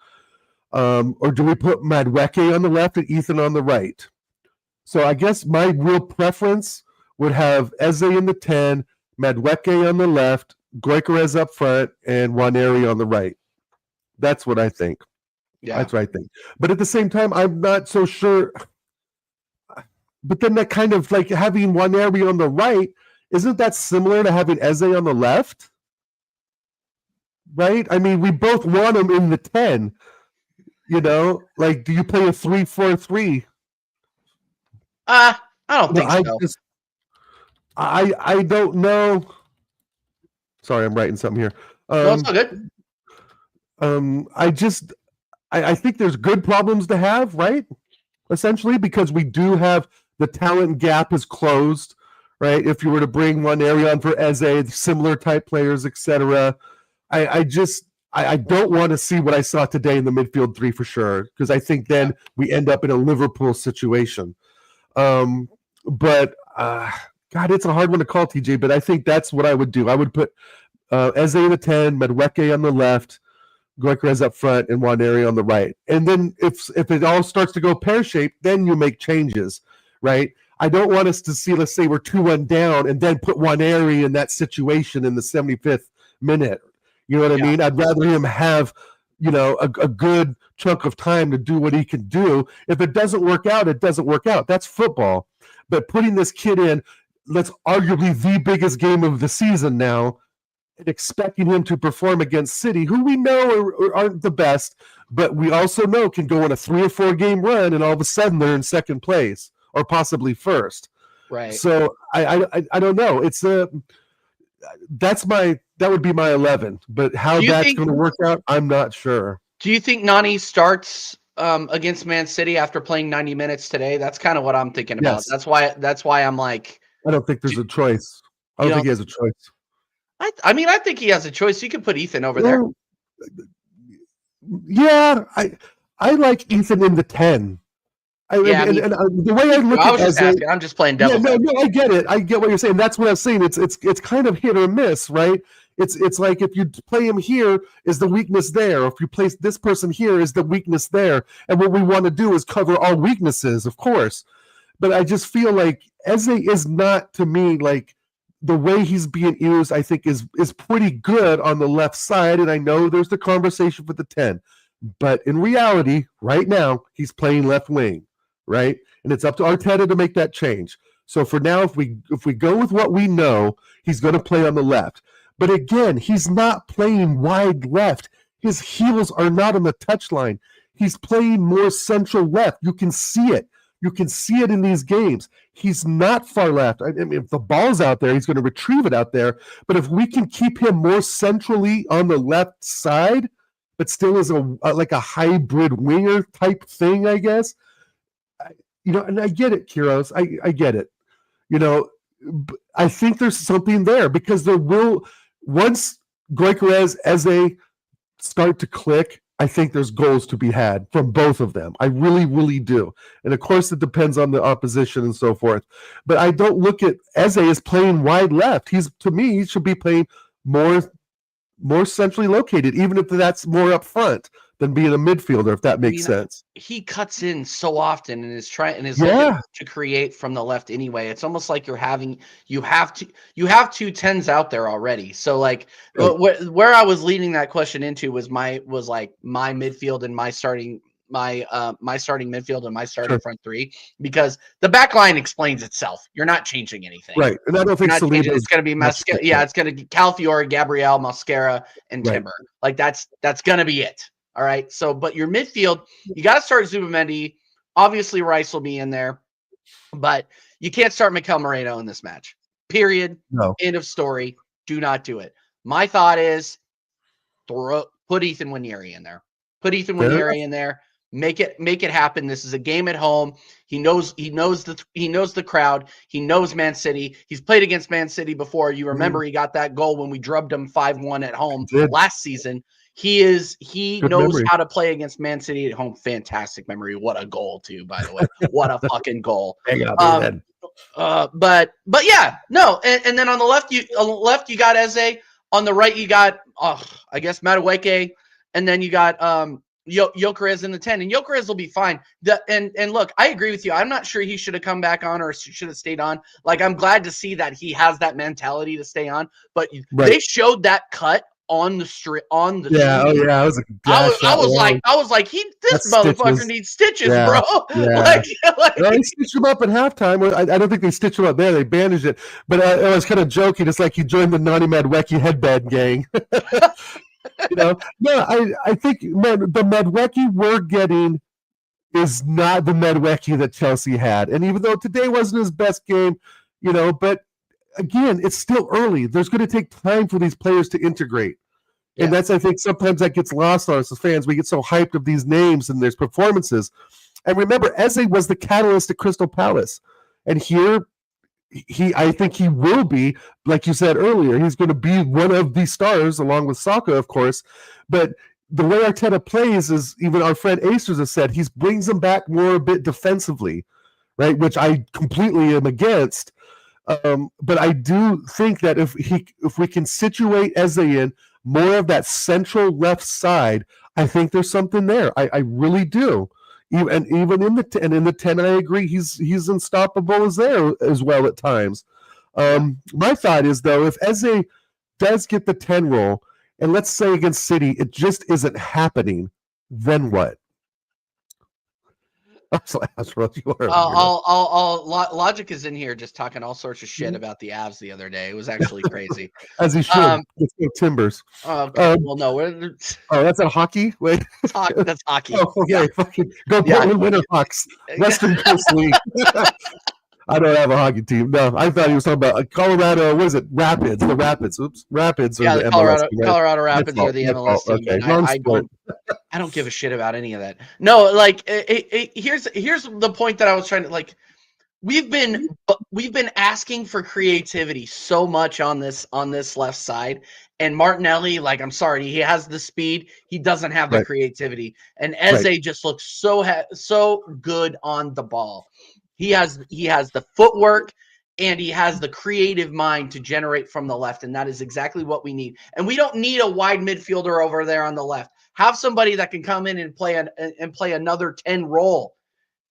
Or do we put Madueke on the left and Ethan on the right? So I guess my real preference would have Eze in the 10, Madueke on the left, Gyökeres up front, and Nwaneri on the right. That's what I think. Yeah. That's what I think. But at the same time, I'm not so sure. But then that kind of like having Nwaneri on the right, isn't that similar to having Eze on the left? Right? I mean, we both want him in the 10. Do you play a 3-4-3? I don't think so. I don't know. Sorry, I'm writing something here. No, it's all good. I think there's good problems to have, right? Essentially, because we do have the talent gap is closed, right? If you were to bring Nwaneri on for Eze, similar type players, etc. I don't want to see what I saw today in the midfield 3 for sure, because I think then we end up in a Liverpool situation. But God, it's a hard one to call, TJ, but I think that's what I would do. I would put Eze in the 10, Madueke on the left, Gyökeres up front, and Nwaneri on the right. And then if it all starts to go pear-shaped, then you make changes, right? I don't want us to see, let's say we're 2-1 down, and then put Nwaneri in that situation in the 75th minute. You know what I mean? I'd rather him have, a good chunk of time to do what he can do. If it doesn't work out, it doesn't work out. That's football. But putting this kid in, let's arguably the biggest game of the season now, and expecting him to perform against City, who we know aren't the best, but we also know can go on a 3 or 4 game run, and all of a sudden they're in second place or possibly first. Right. So I don't know. It's that would be my 11. But how that's going to work out, I'm not sure. Do you think Nani starts against Man City after playing 90 minutes today? That's kind of what I'm thinking about. Yes. That's why I'm like, I don't think there's a choice. I don't think he has a choice. I mean, I think he has a choice. You can put Ethan over there. Yeah, I like Ethan in the 10. The way I look at it, I'm just playing devil's. No, I get it. I get what you're saying. That's what I'm saying. It's kind of hit or miss, right? It's like if you play him here, is the weakness there? Or if you place this person here, is the weakness there? And what we want to do is cover all weaknesses, of course. But I just feel like Eze is not, to me, like the way he's being used, I think is pretty good on the left side. And I know there's the conversation for the 10. But in reality, right now, he's playing left wing, right? And it's up to Arteta to make that change. So for now, if we go with what we know, he's going to play on the left. But again, he's not playing wide left. His heels are not on the touchline. He's playing more central left. You can see it. You can see it in these games. He's not far left. I mean, if the ball's out there, he's going to retrieve it out there. But if we can keep him more centrally on the left side, but still is like a hybrid winger type thing, I guess. And I get it, Kiros. I get it. I think there's something there because there will, once Gyökeres Eze start to click, I think there's goals to be had from both of them. I really, really do. And of course, it depends on the opposition and so forth. But I don't look at Eze as playing wide left. To me, he should be playing more centrally located, even if that's more up front than being a midfielder, if that makes sense. He cuts in so often and is looking to create from the left anyway. It's almost like you have two 10s out there already. So like where I was leading that question into was my midfield and my starting midfield and my starting front three, because the back line explains itself. You're not changing anything. Right. And I don't think it's going to be Mascara. Yeah, it's going to be Calafiore, Gabriel, Mascara, and Timber. Like that's going to be it. All right. So, but your midfield, you got to start Zubimendi. Obviously, Rice will be in there, but you can't start Mikel Moreno in this match. Period. No. End of story. Do not do it. My thought is put Ethan Nwaneri in there. Put Ethan Nwaneri in there. Make it happen. This is a game at home. He knows the crowd. He knows Man City. He's played against Man City before. You remember he got that goal when we drubbed him 5-1 at home last season. He knows memory. How to play against Man City at home. Fantastic memory. What a goal too, by the way. What a fucking goal. But yeah, no. And then on the left you got Eze. On the right you got I guess Madueke, and then you got Gyökeres in the 10, and Gyökeres will be fine. And look, I agree with you. I'm not sure he should have come back on or should have stayed on. Like, I'm glad to see that he has that mentality to stay on. But they showed that cut on the street. I was like, this motherfucker needs stitches, bro. Yeah. They stitched him up at halftime. I don't think they stitched him up there. They bandaged it. But I was kind of joking. It's like he joined the Nani Madueke headband gang. I think the Madueke we're getting is not the Madueke that Chelsea had. And even though today wasn't his best game, but again, it's still early. There's going to take time for these players to integrate. And that's, I think, sometimes that gets lost on us as fans. We get so hyped of these names and their performances. And remember, Eze was the catalyst at Crystal Palace. And here, I think he will be, like you said earlier, he's going to be one of the stars, along with Saka, of course. But the way Arteta plays is, even our friend Acers has said, he brings them back more a bit defensively, right? Which I completely am against. But I do think that if we can situate Eze in more of that central left side, I think there's something there. I really do. Even in the 10, I agree, he's unstoppable as well at times. My thought is, though, if Eze does get the 10 role, and let's say against City, it just isn't happening, then what? Logic is in here just talking all sorts of shit about the Avs the other day. It was actually crazy. As he should. Let's go Timbers. Okay. Well, no. That's a hockey? Wait. That's hockey. Oh, okay. Go Portland Winterhawks. Western Coast League. I don't have a hockey team. No, I thought he was talking about Colorado. What is it? Rapids. The Rapids. Oops. Rapids are Yeah, the the MLS team. Colorado My Rapids are fault. the My MLS fault. team, Okay. and Non-sport. I don't give a shit about any of that. No, like here's the point that I was trying to like. We've been asking for creativity so much on this left side, and Martinelli, like, I'm sorry, he has the speed, he doesn't have the Right. creativity, and Right. Eze just looks so good on the ball. He has the footwork and he has the creative mind to generate from the left, and that is exactly what we need. And we don't need a wide midfielder over there on the left. Have somebody that can come in and play another 10 role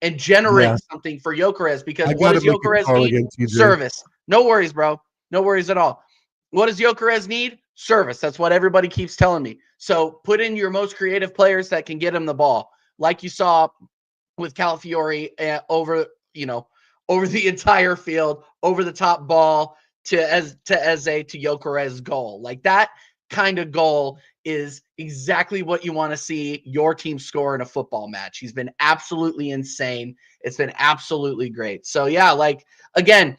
and generate something for Gyökeres, because I what gotta does make a Gyökeres call need? again, TJ. Service. No worries, bro. No worries at all. What does Gyökeres need? Service. That's what everybody keeps telling me. So put in your most creative players that can get him the ball, like you saw with Calafiori over the entire field, over the top ball to Eze to Gyökeres goal. Like that kind of goal is exactly what you want to see your team score in a football match. He's been absolutely insane. It's been absolutely great. So yeah, like again,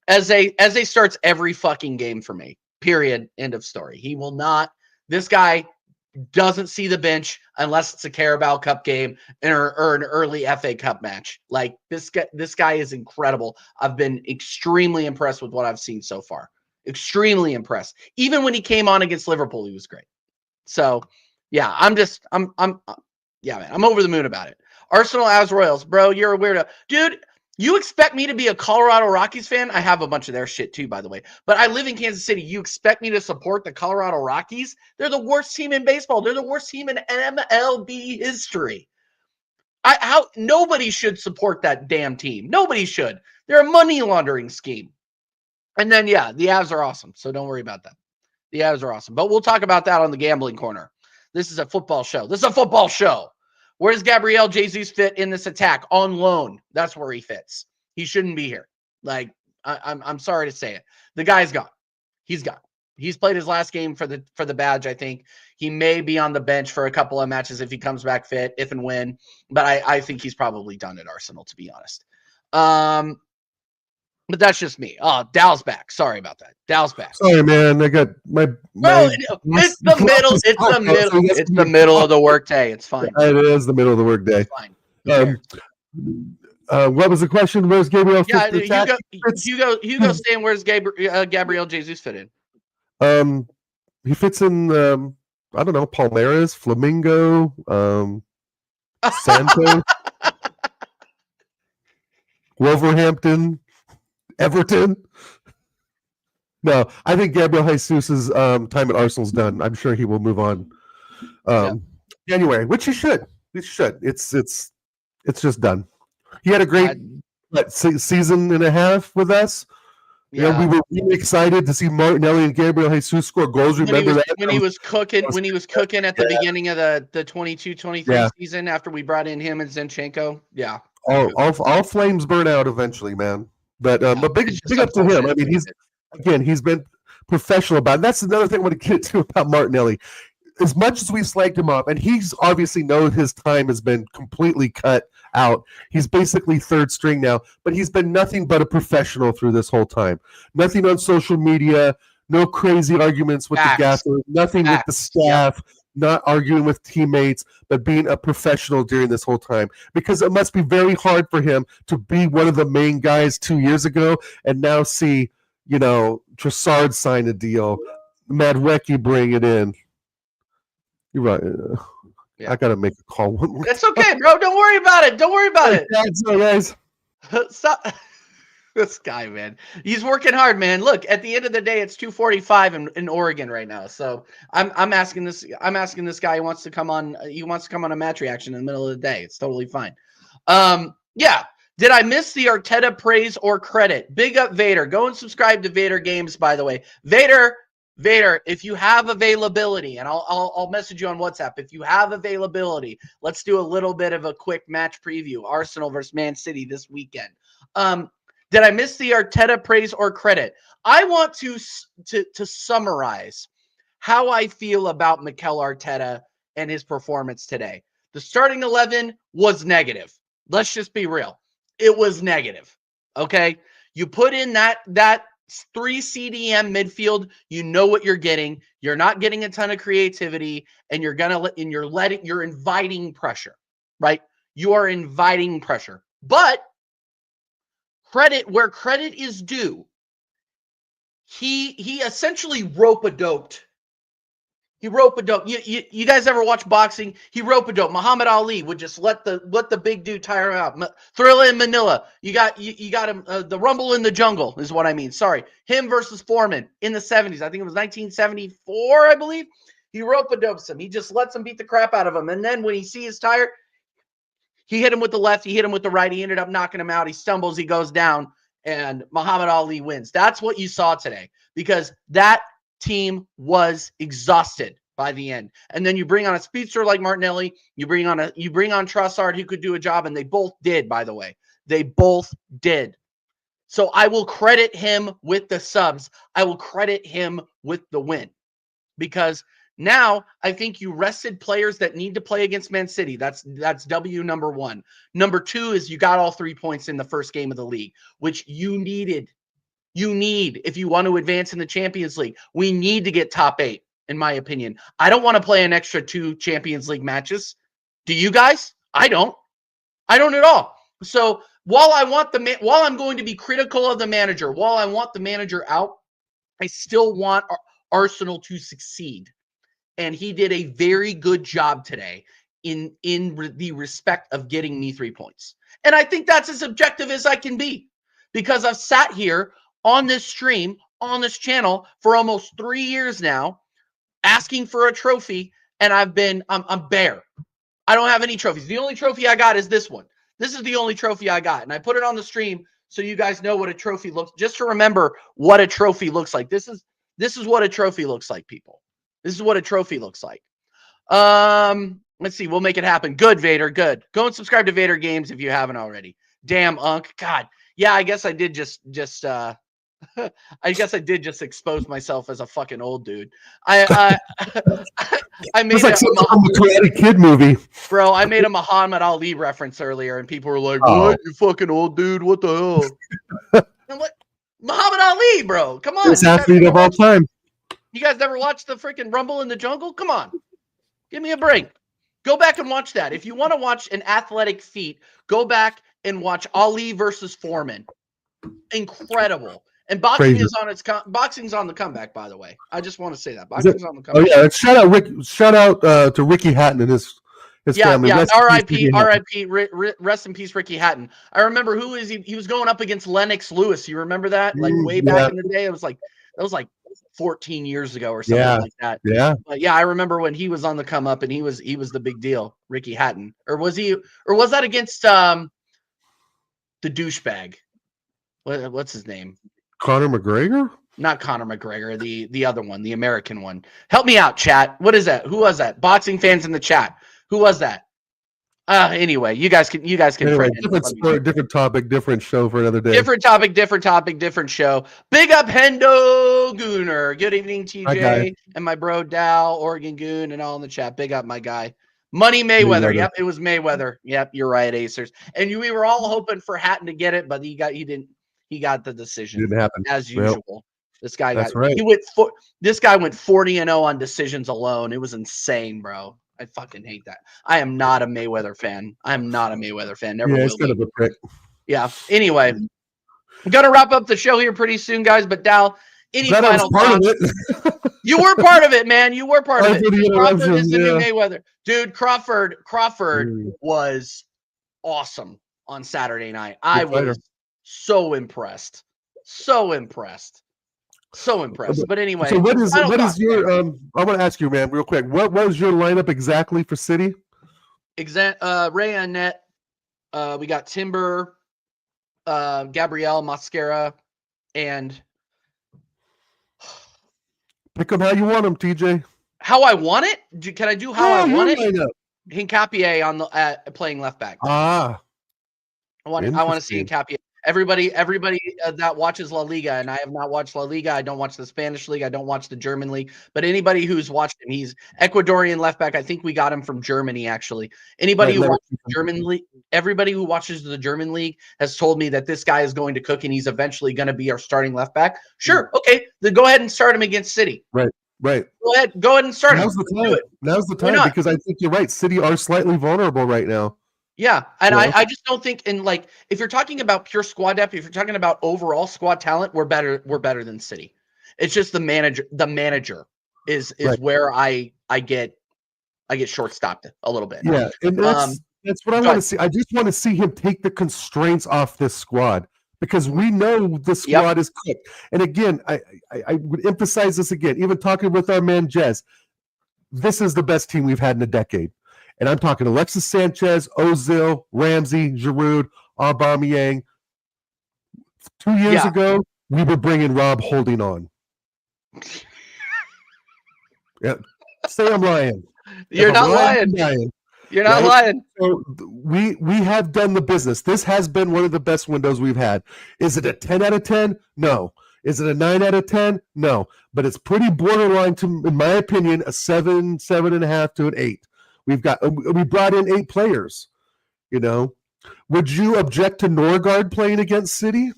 Eze starts every fucking game for me. Period. End of story. He will not. This guy doesn't see the bench unless it's a Carabao Cup game or an early FA Cup match. Like this guy is incredible. I've been extremely impressed with what I've seen so far. Extremely impressed. Even when he came on against Liverpool, he was great. So, yeah, I'm yeah, man, I'm over the moon about it. Arsenal as Royals, bro, you're a weirdo. Dude, you expect me to be a Colorado Rockies fan? I have a bunch of their shit too, by the way. But I live in Kansas City. You expect me to support the Colorado Rockies? They're the worst team in baseball. They're the worst team in MLB history. How nobody should support that damn team. Nobody should. They're a money laundering scheme. And then yeah, the Avs are awesome. So don't worry about that. The Avs are awesome. But we'll talk about that on the gambling corner. This is a football show. This is a football show. Where does Gabriel Jesus fit in this attack? On loan. That's where he fits. He shouldn't be here. Like, I'm sorry to say it. The guy's gone. He's gone. He's played his last game for the badge, I think. He may be on the bench for a couple of matches if he comes back fit, if and when. But I think he's probably done at Arsenal, to be honest. But that's just me. Oh, Dow's back. Sorry about that. Dow's back. Sorry, man. I got my. Bro, it's the middle. It's the middle of the workday. It's fine. It is the middle of the workday. It's fine. What was the question? Where's Gabriel? Yeah, Hugo saying where's Gabriel Jesus fit in? He fits in. I don't know, Palmeiras, Flamingo, Santos, Wolverhampton, Everton. No, I think Gabriel Jesus' time at Arsenal's done. I'm sure he will move on. January, which he should. He should. It's just done. He had a great season and a half with us. Yeah, we were really excited to see Martinelli and Gabriel Jesus score goals. Remember that when he was cooking at the beginning of the 22-23 season after we brought in him and Zinchenko. Yeah, all flames burn out eventually, man. But big up to him. I mean, he's been professional about it. That's another thing I want to get to about Martinelli. As much as we slagged him up, and he's obviously knows his time has been completely cut out. He's basically third string now, but he's been nothing but a professional through this whole time. Nothing on social media, no crazy arguments with the gaffer, nothing with the staff, not arguing with teammates, but being a professional during this whole time. Because it must be very hard for him to be one of the main guys 2 years ago and now see, Trossard sign a deal, Madwecki bring it in. You're right. I gotta make a call. It's okay, bro. Don't worry about it. Don't worry about it. So, guys. Stop. This guy, man. He's working hard, man. Look, at the end of the day, it's 2:45 in Oregon right now. So I'm asking this guy who wants to come on. He wants to come on a match reaction in the middle of the day. It's totally fine. Yeah. Did I miss the Arteta praise or credit? Big up Vader. Go and subscribe to Vader Games, by the way. Vader, if you have availability, and I'll message you on WhatsApp. If you have availability, let's do a little bit of a quick match preview. Arsenal versus Man City this weekend. Did I miss the Arteta praise or credit? I want to summarize how I feel about Mikel Arteta and his performance today. The starting 11 was negative. Let's just be real. It was negative. Okay, you put in that 3 CDM midfield, you know what you're getting. You're not getting a ton of creativity, and you're inviting pressure, right? You are inviting pressure. But credit where credit is due. He essentially rope-a-doped. He rope-a-dope. You guys ever watch boxing? He rope-a-dope. Muhammad Ali would just let the big dude tire him out. Thrilla in Manila. You got him. The Rumble in the Jungle is what I mean. Sorry, him versus Foreman in the 70s. I think it was 1974, I believe. He rope-a-dopes him. He just lets him beat the crap out of him. And then when he sees tired, he hit him with the left. He hit him with the right. He ended up knocking him out. He stumbles. He goes down, and Muhammad Ali wins. That's what you saw today, because that team was exhausted by the end. And then you bring on a speedster like Martinelli, you bring on Trossard, who could do a job, and they both did, by the way. They both did. So I will credit him with the subs. I will credit him with the win, because now I think you rested players that need to play against Man City. That's W number 1. Number 2 is you got all 3 points in the first game of the league, which you needed. You need, if you want to advance in the Champions League. We need to get top 8, in my opinion. I don't want to play an extra 2 Champions League matches. Do you guys? I don't. I don't at all. So while I'm going to be critical of the manager, while I want the manager out, I still want Arsenal to succeed. And he did a very good job today in the respect of getting me 3 points. And I think that's as objective as I can be, because I've sat here on this stream, on this channel for almost 3 years now, asking for a trophy, and I'm bare. I don't have any trophies. The only trophy I got is this one. This is the only trophy I got, and I put it on the stream so you guys know what a trophy looks, just to remember what a trophy looks like. This is what a trophy looks like, people. This is what a trophy looks like. Let's see. We'll make it happen. Good, Vader. Good. Go and subscribe to Vader Games if you haven't already. Damn, Unk. God. Yeah, I guess I did just I guess I did just expose myself as a fucking old dude. I made it's like some Karate Kid movie, bro. I made a Muhammad Ali reference earlier, and people were like, "What? You fucking old dude? What the hell?" I'm like, Muhammad Ali, bro. Come on, best athlete of all time. You guys never watched the freaking Rumble in the Jungle? Come on, give me a break. Go back and watch that. If you want to watch an athletic feat, go back and watch Ali versus Foreman. Incredible. And boxing is boxing's on the comeback, by the way. I just want to say that. Boxing's on the comeback. Oh yeah, shout out to Ricky Hatton and his family. Yeah, R.I.P. Rest in peace, Ricky Hatton. I remember he was going up against Lennox Lewis. You remember that? Like way back in the day. It was like 14 years ago or something like that. Yeah. But yeah, I remember when he was on the come up, and he was the big deal, Ricky Hatton. Or was that against the douchebag? What's his name? Conor McGregor? Not Conor McGregor, the other one, the American one. Help me out, chat. What is that? Who was that? Boxing fans in the chat. Who was that? Anyway, you guys can anyway, different topic, different show for another day. Different topic, different show. Big up Hendo Gooner. Good evening, TJ, and my bro Dow, Oregon Goon, and all in the chat. Big up, my guy. Money Mayweather. Yep, it was Mayweather. Yep, you're right, Acers. And we were all hoping for Hatton to get it, but he didn't. He got the decision. Didn't happen as usual. Well, this guy got. Right. This guy went 40-0 on decisions alone. It was insane, bro. I fucking hate that. I am not a Mayweather fan. Never will be. Kind of a prick. Yeah. Anyway, I'm gonna wrap up the show here pretty soon, guys. But Dal, any final thoughts? You were part of it, man. You were part of it. Crawford is the new Mayweather, dude. Crawford was awesome on Saturday night. I was so impressed. But anyway, so what is your I want to ask you, man, real quick. What was your lineup exactly for City? Ray and Net. We got Timber, Gabrielle, Mascara, and pick them how you want them, TJ. How I want it? Can I do how I want it? Hincapié on the playing left back. I want to see Hincapié. Everybody that watches La Liga, and I have not watched La Liga. I don't watch the Spanish league. I don't watch the German league. But anybody who's watched him, he's Ecuadorian left back. I think we got him from Germany, actually. Anybody who watches the German league, everybody who watches the German league has told me that this guy is going to cook and he's eventually going to be our starting left back. Sure, okay, then go ahead and start him against City. Right. Go ahead and start him. Now's the time. Now's the time because I think you're right. City are slightly vulnerable right now. Yeah, and I just don't think if you're talking about pure squad depth, if you're talking about overall squad talent, we're better than City. It's just the manager is where I get short stopped a little bit. Yeah, and that's what I want to see. I just want to see him take the constraints off this squad because we know the squad is cooked. And again, I would emphasize this again, even talking with our man Jez, this is the best team we've had in a decade. And I'm talking Alexis Sanchez, Ozil, Ramsey, Giroud, Aubameyang. 2 years ago, we were bringing Rob Holding on. Yeah, say I'm lying. You're not lying. You're not lying. So we have done the business. This has been one of the best windows we've had. Is it a 10 out of 10? No. Is it a 9 out of 10? No. But it's pretty borderline to, in my opinion, a 7, 7.5 to an 8. We brought in 8 players. You know, would you object to Norgard playing against City?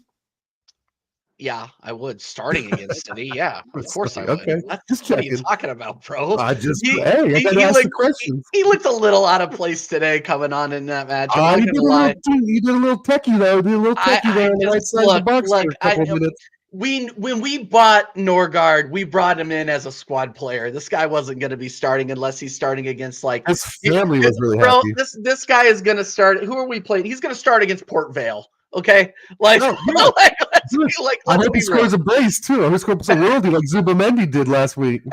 Yeah, I would. Starting against City, yeah, of course I would. Okay, just checking. What are you talking about, bro? I just he looked a little out of place today coming on in that match. He did a little techie though. Did a little techie there on the right side of the box for a couple minutes. When we bought Norgard, we brought him in as a squad player. This guy wasn't going to be starting unless he's starting against his family was really happy. This guy is going to start. Who are we playing? He's going to start against Port Vale. Okay, let's I hope he scores a brace too. I hope he scores some worldie like Zubamendi did last week.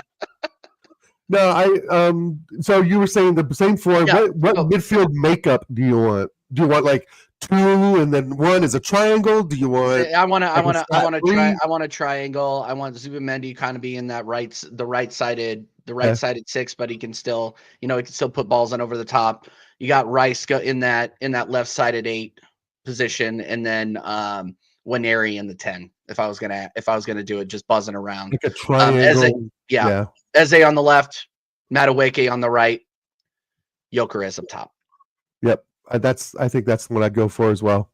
No, so you were saying the same four. Yeah. What midfield makeup do you want? Do you want like 2 and then 1 is a triangle? Do you want? I want a triangle. I want Zubamendi kind of be in that the right sided 6, but he can still, put balls on over the top. You got Rice in that left sided 8 position, and then Waneri in the 10. If I was gonna do it, just buzzing around like a triangle. Eze on the left, Madueke on the right, Gyökeres up top. Yep, I think that's the one I'd go for as well.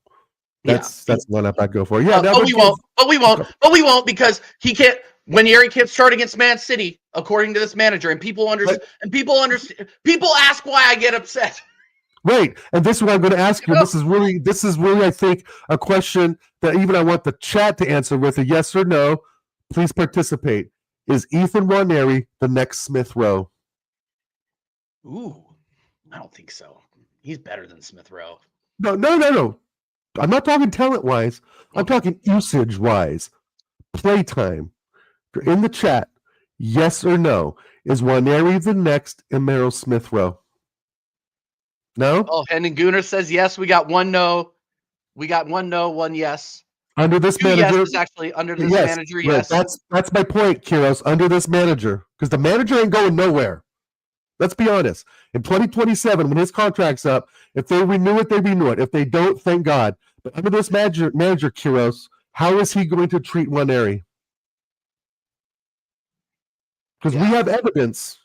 That's the one I'd go for. Yeah, but we won't because he can't. Waneri can't start against Man City, according to this manager, and people understand. And people ask why I get upset. Right, and this is what I'm going to ask you. This is really, I think, a question that even I want the chat to answer with a yes or no. Please participate. Is Ethan Waneri the next Smith Rowe? Ooh, I don't think so. He's better than Smith Rowe. No. I'm not talking talent-wise. I'm talking usage-wise. Playtime. If you're in the chat, yes or no. Is Waneri the next Emero Smith Rowe? No? Oh, Hendon Gunnar says yes. We got 1 no. We got 1 no, 1 yes. Under this 2 manager. Yes, actually, under this manager, yes. That's my point, Kiros. Under this manager. Because the manager ain't going nowhere. Let's be honest. In 2027, when his contract's up, if they renew it, they renew it. If they don't, thank God. But under this manager, Kiros, how is he going to treat Waneri? Because we have evidence.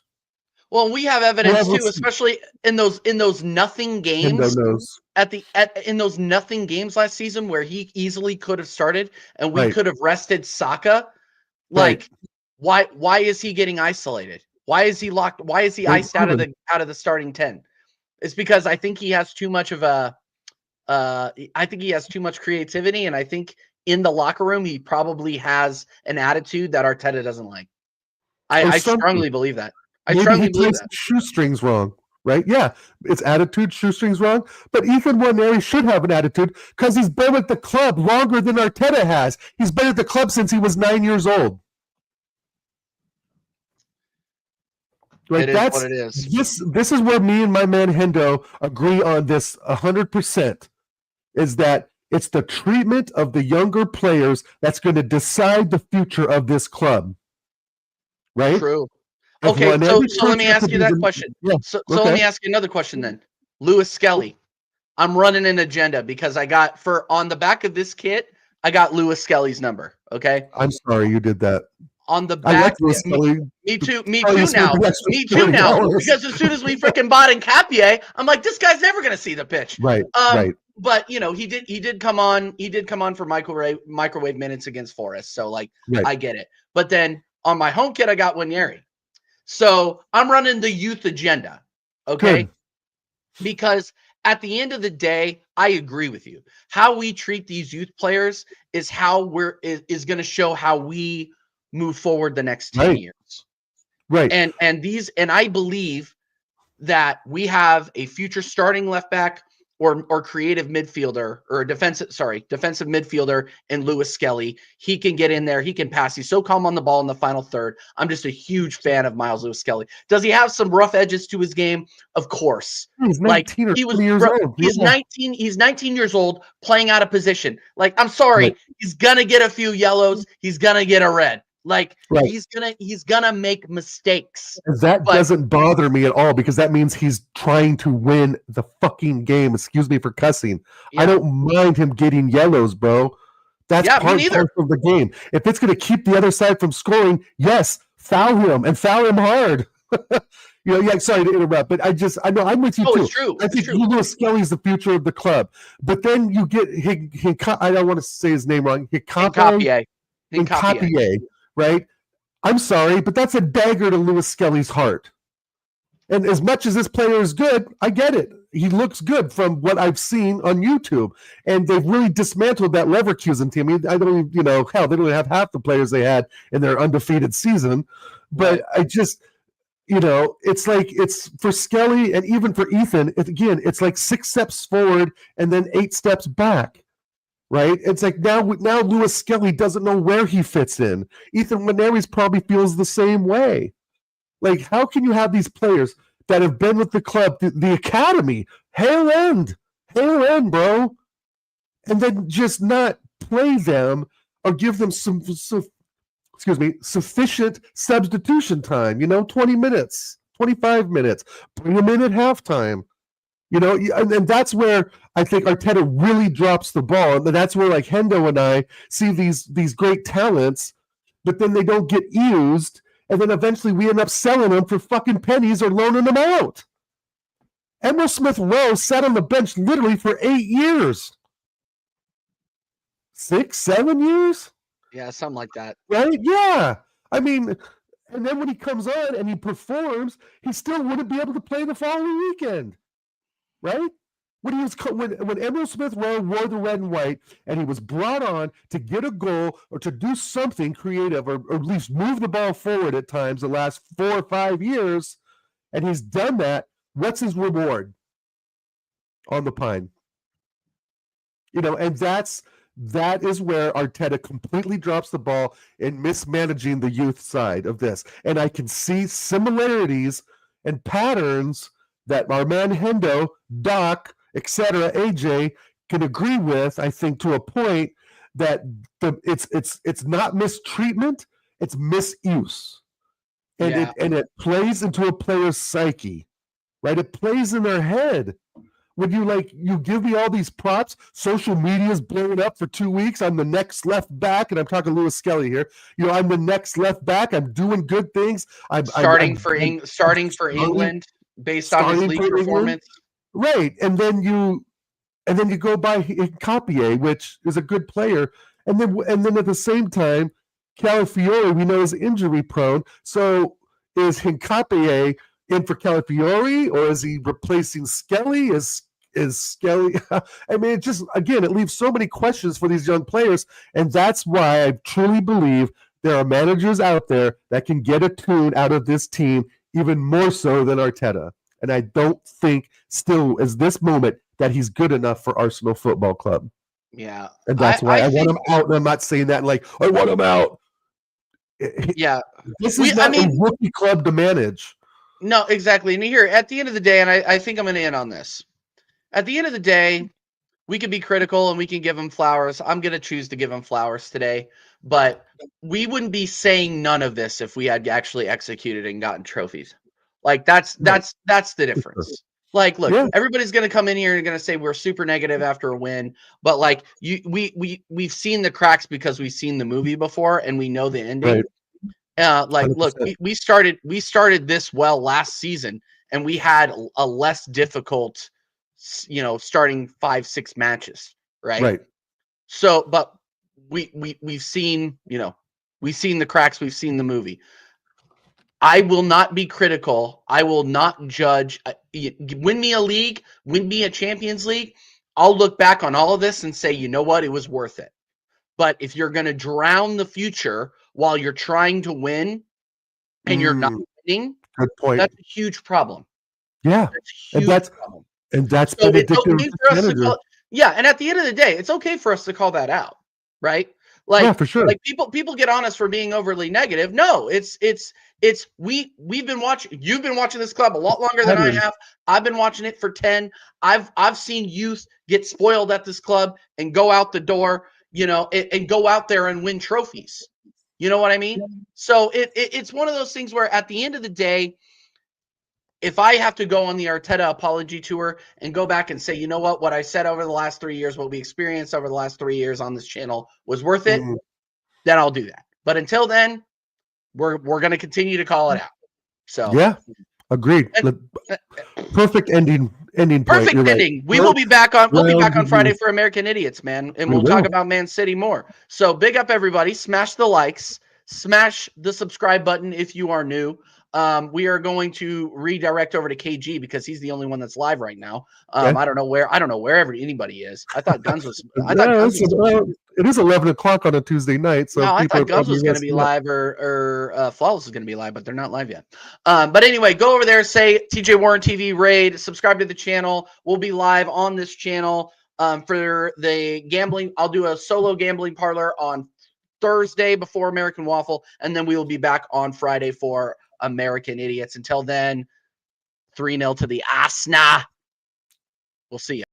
Well, we have evidence too, especially in those nothing games in those nothing games last season where he easily could have started and we could have rested Saka. Like, why is he getting isolated? Why is he locked? Why is he iced out of the starting 10? It's because I think he has too much of I think he has too much creativity, and I think in the locker room he probably has an attitude that Arteta doesn't like. I strongly believe that. I strongly believe that. Shoestrings wrong, right? Yeah, it's attitude, shoestrings wrong. But Ethan Waneri should have an attitude because he's been with the club longer than Arteta has. He's been at the club since he was 9 years old. Right, that's what it is. This is where me and my man Hendo agree on this 100%. Is that it's the treatment of the younger players that's going to decide the future of this club. Right? True. Okay, so let me ask you that question. Yeah, so let me ask you another question then. Lewis Skelly. I'm running an agenda because I got on the back of this kit, I got Lewis Skelly's number. Okay. I'm sorry you did that. on the I like back. Lewis Kelly. Me too Kelly's now. gonna be Me too now. $30. Because as soon as we freaking bought in Capier, I'm like, this guy's never gonna see the pitch. Right. But you know, he did come on for microwave minutes against Forest. So like I get it. But then on my home kit, I got Winieri. So I'm running the youth agenda. Okay. Good. Because at the end of the day, I agree with you. How we treat these youth players is how is going to show how we move forward the next 10 years. Right. And I believe that we have a future starting left back or creative midfielder or defensive midfielder in Lewis Skelly. He can get in there. He can pass. He's so calm on the ball in the final third. I'm just a huge fan of Miles Lewis Skelly. Does he have some rough edges to his game? Of course. He's 19 or 20 years old. He's 19. He's 19 years old playing out of position. Like, I'm sorry. He's going to get a few yellows. He's going to get a red. Like he's gonna make mistakes. That doesn't bother me at all because that means he's trying to win the fucking game. Excuse me for cussing. Yeah. I don't mind him getting yellows, bro. That's part of the game. If it's gonna keep the other side from scoring, yes, foul him and foul him hard. Sorry to interrupt, but I know I'm with you too. It's true. I think Lewis Skelly's the future of the club. But then you get I don't want to say his name wrong. Hincapié. Right? I'm sorry, but that's a dagger to Lewis Skelly's heart. And as much as this player is good, I get it. He looks good from what I've seen on YouTube. And they've really dismantled that Leverkusen team. I don't even, hell, they don't have half the players they had in their undefeated season. But I just, it's like it's for Skelly and even for Ethan, it's like 6 steps forward and then 8 steps back. Right? It's like now Lewis Skelly doesn't know where he fits in. Ethan Winieri probably feels the same way. Like, how can you have these players that have been with the club, the academy, hail end, bro, and then just not play them or give them sufficient substitution time, 20 minutes, 25 minutes, bring them in at halftime. And that's where I think Arteta really drops the ball. And that's where, like, Hendo and I see these great talents, but then they don't get used. And then eventually we end up selling them for fucking pennies or loaning them out. Emil Smith-Rowe sat on the bench literally for 8 years. 6, 7 years? Yeah, something like that. Right? Yeah. I mean, and then when he comes on and he performs, he still wouldn't be able to play the following weekend. Right? When Emil Smith-Rowe wore the red and white and he was brought on to get a goal or to do something creative or at least move the ball forward at times the last 4 or 5 years, and he's done that, what's his reward? On the pine. And that is where Arteta completely drops the ball in mismanaging the youth side of this. And I can see similarities and patterns that our man Hendo, Doc, etc., AJ can agree with, I think, to a point that it's not mistreatment, it's misuse. And it plays into a player's psyche, right? It plays in their head. When you give me all these props, social media's blowing up for 2 weeks. I'm the next left back, and I'm talking Lewis Skelly here. I'm the next left back. I'm doing good things. I'm starting for England. Based on his league performance, right? And then you go by Capier, which is a good player, and then at the same time, Calafiore we know is injury prone. So is Hincapié in for Calafiore, or is he replacing Skelly? Is Skelly? I mean, it leaves so many questions for these young players, and that's why I truly believe there are managers out there that can get a tune out of this team even more so than Arteta. And I don't think still is this moment that he's good enough for Arsenal Football Club. Yeah. And that's why I want him out. And I'm not saying that like, I want him out. Yeah. This is not a rookie club to manage. No, exactly. And here, at the end of the day, and I think I'm going to end on this. At the end of the day, we can be critical and we can give him flowers. I'm going to choose to give him flowers today. But we wouldn't be saying none of this if we had actually executed and gotten trophies. Like that's the difference. Like, look, everybody's going to come in here and going to say we're super negative after a win, but like we've seen the cracks because we've seen the movie before and we know the ending. Right. Like, look, 100%. we started this well last season, and we had a less difficult, starting 5-6 matches, right? Right. So, but we've seen, we've seen the cracks, we've seen the movie. I will not be critical. I will not judge. Win me a league, win me a Champions League. I'll look back on all of this and say, you know what, it was worth it. But if you're going to drown the future while you're trying to win and you're not winning, Good point. that's a huge problem. Yeah. That's a huge problem. And that's So been it's addictive okay to for us to manager. and at the end of the day, it's okay for us to call that out, right? Yeah, for sure. Like people get on us for being overly negative. No, we've been watching. You've been watching this club a lot longer than I have. I've been watching it for 10. I've seen youth get spoiled at this club and go out the door, and go out there and win trophies. You know what I mean? So it's one of those things where at the end of the day, if I have to go on the Arteta apology tour and go back and say, you know what I said over the last 3 years, what we experienced over the last 3 years on this channel was worth it, then I'll do that. But until then, we're going to continue to call it out. So yeah, agreed. Perfect ending point. Perfect ending. Right. We will be back on. We'll be back on Friday for American Idiots, man, and we'll talk about Man City more. So big up everybody. Smash the likes. Smash the subscribe button if you are new. We are going to redirect over to KG because he's the only one that's live right now. Okay. I don't know where anybody is. I thought Guns was. It is 11 o'clock on a Tuesday night, so no, I thought Guns was going to be live or Flawless is going to be live, but they're not live yet. But anyway, go over there, say TJ Warren TV raid, subscribe to the channel. We'll be live on this channel for the gambling. I'll do a solo gambling parlor on Thursday before American Waffle, and then we will be back on Friday for American Idiots. Until then, 3-0 to the Asna. We'll see you.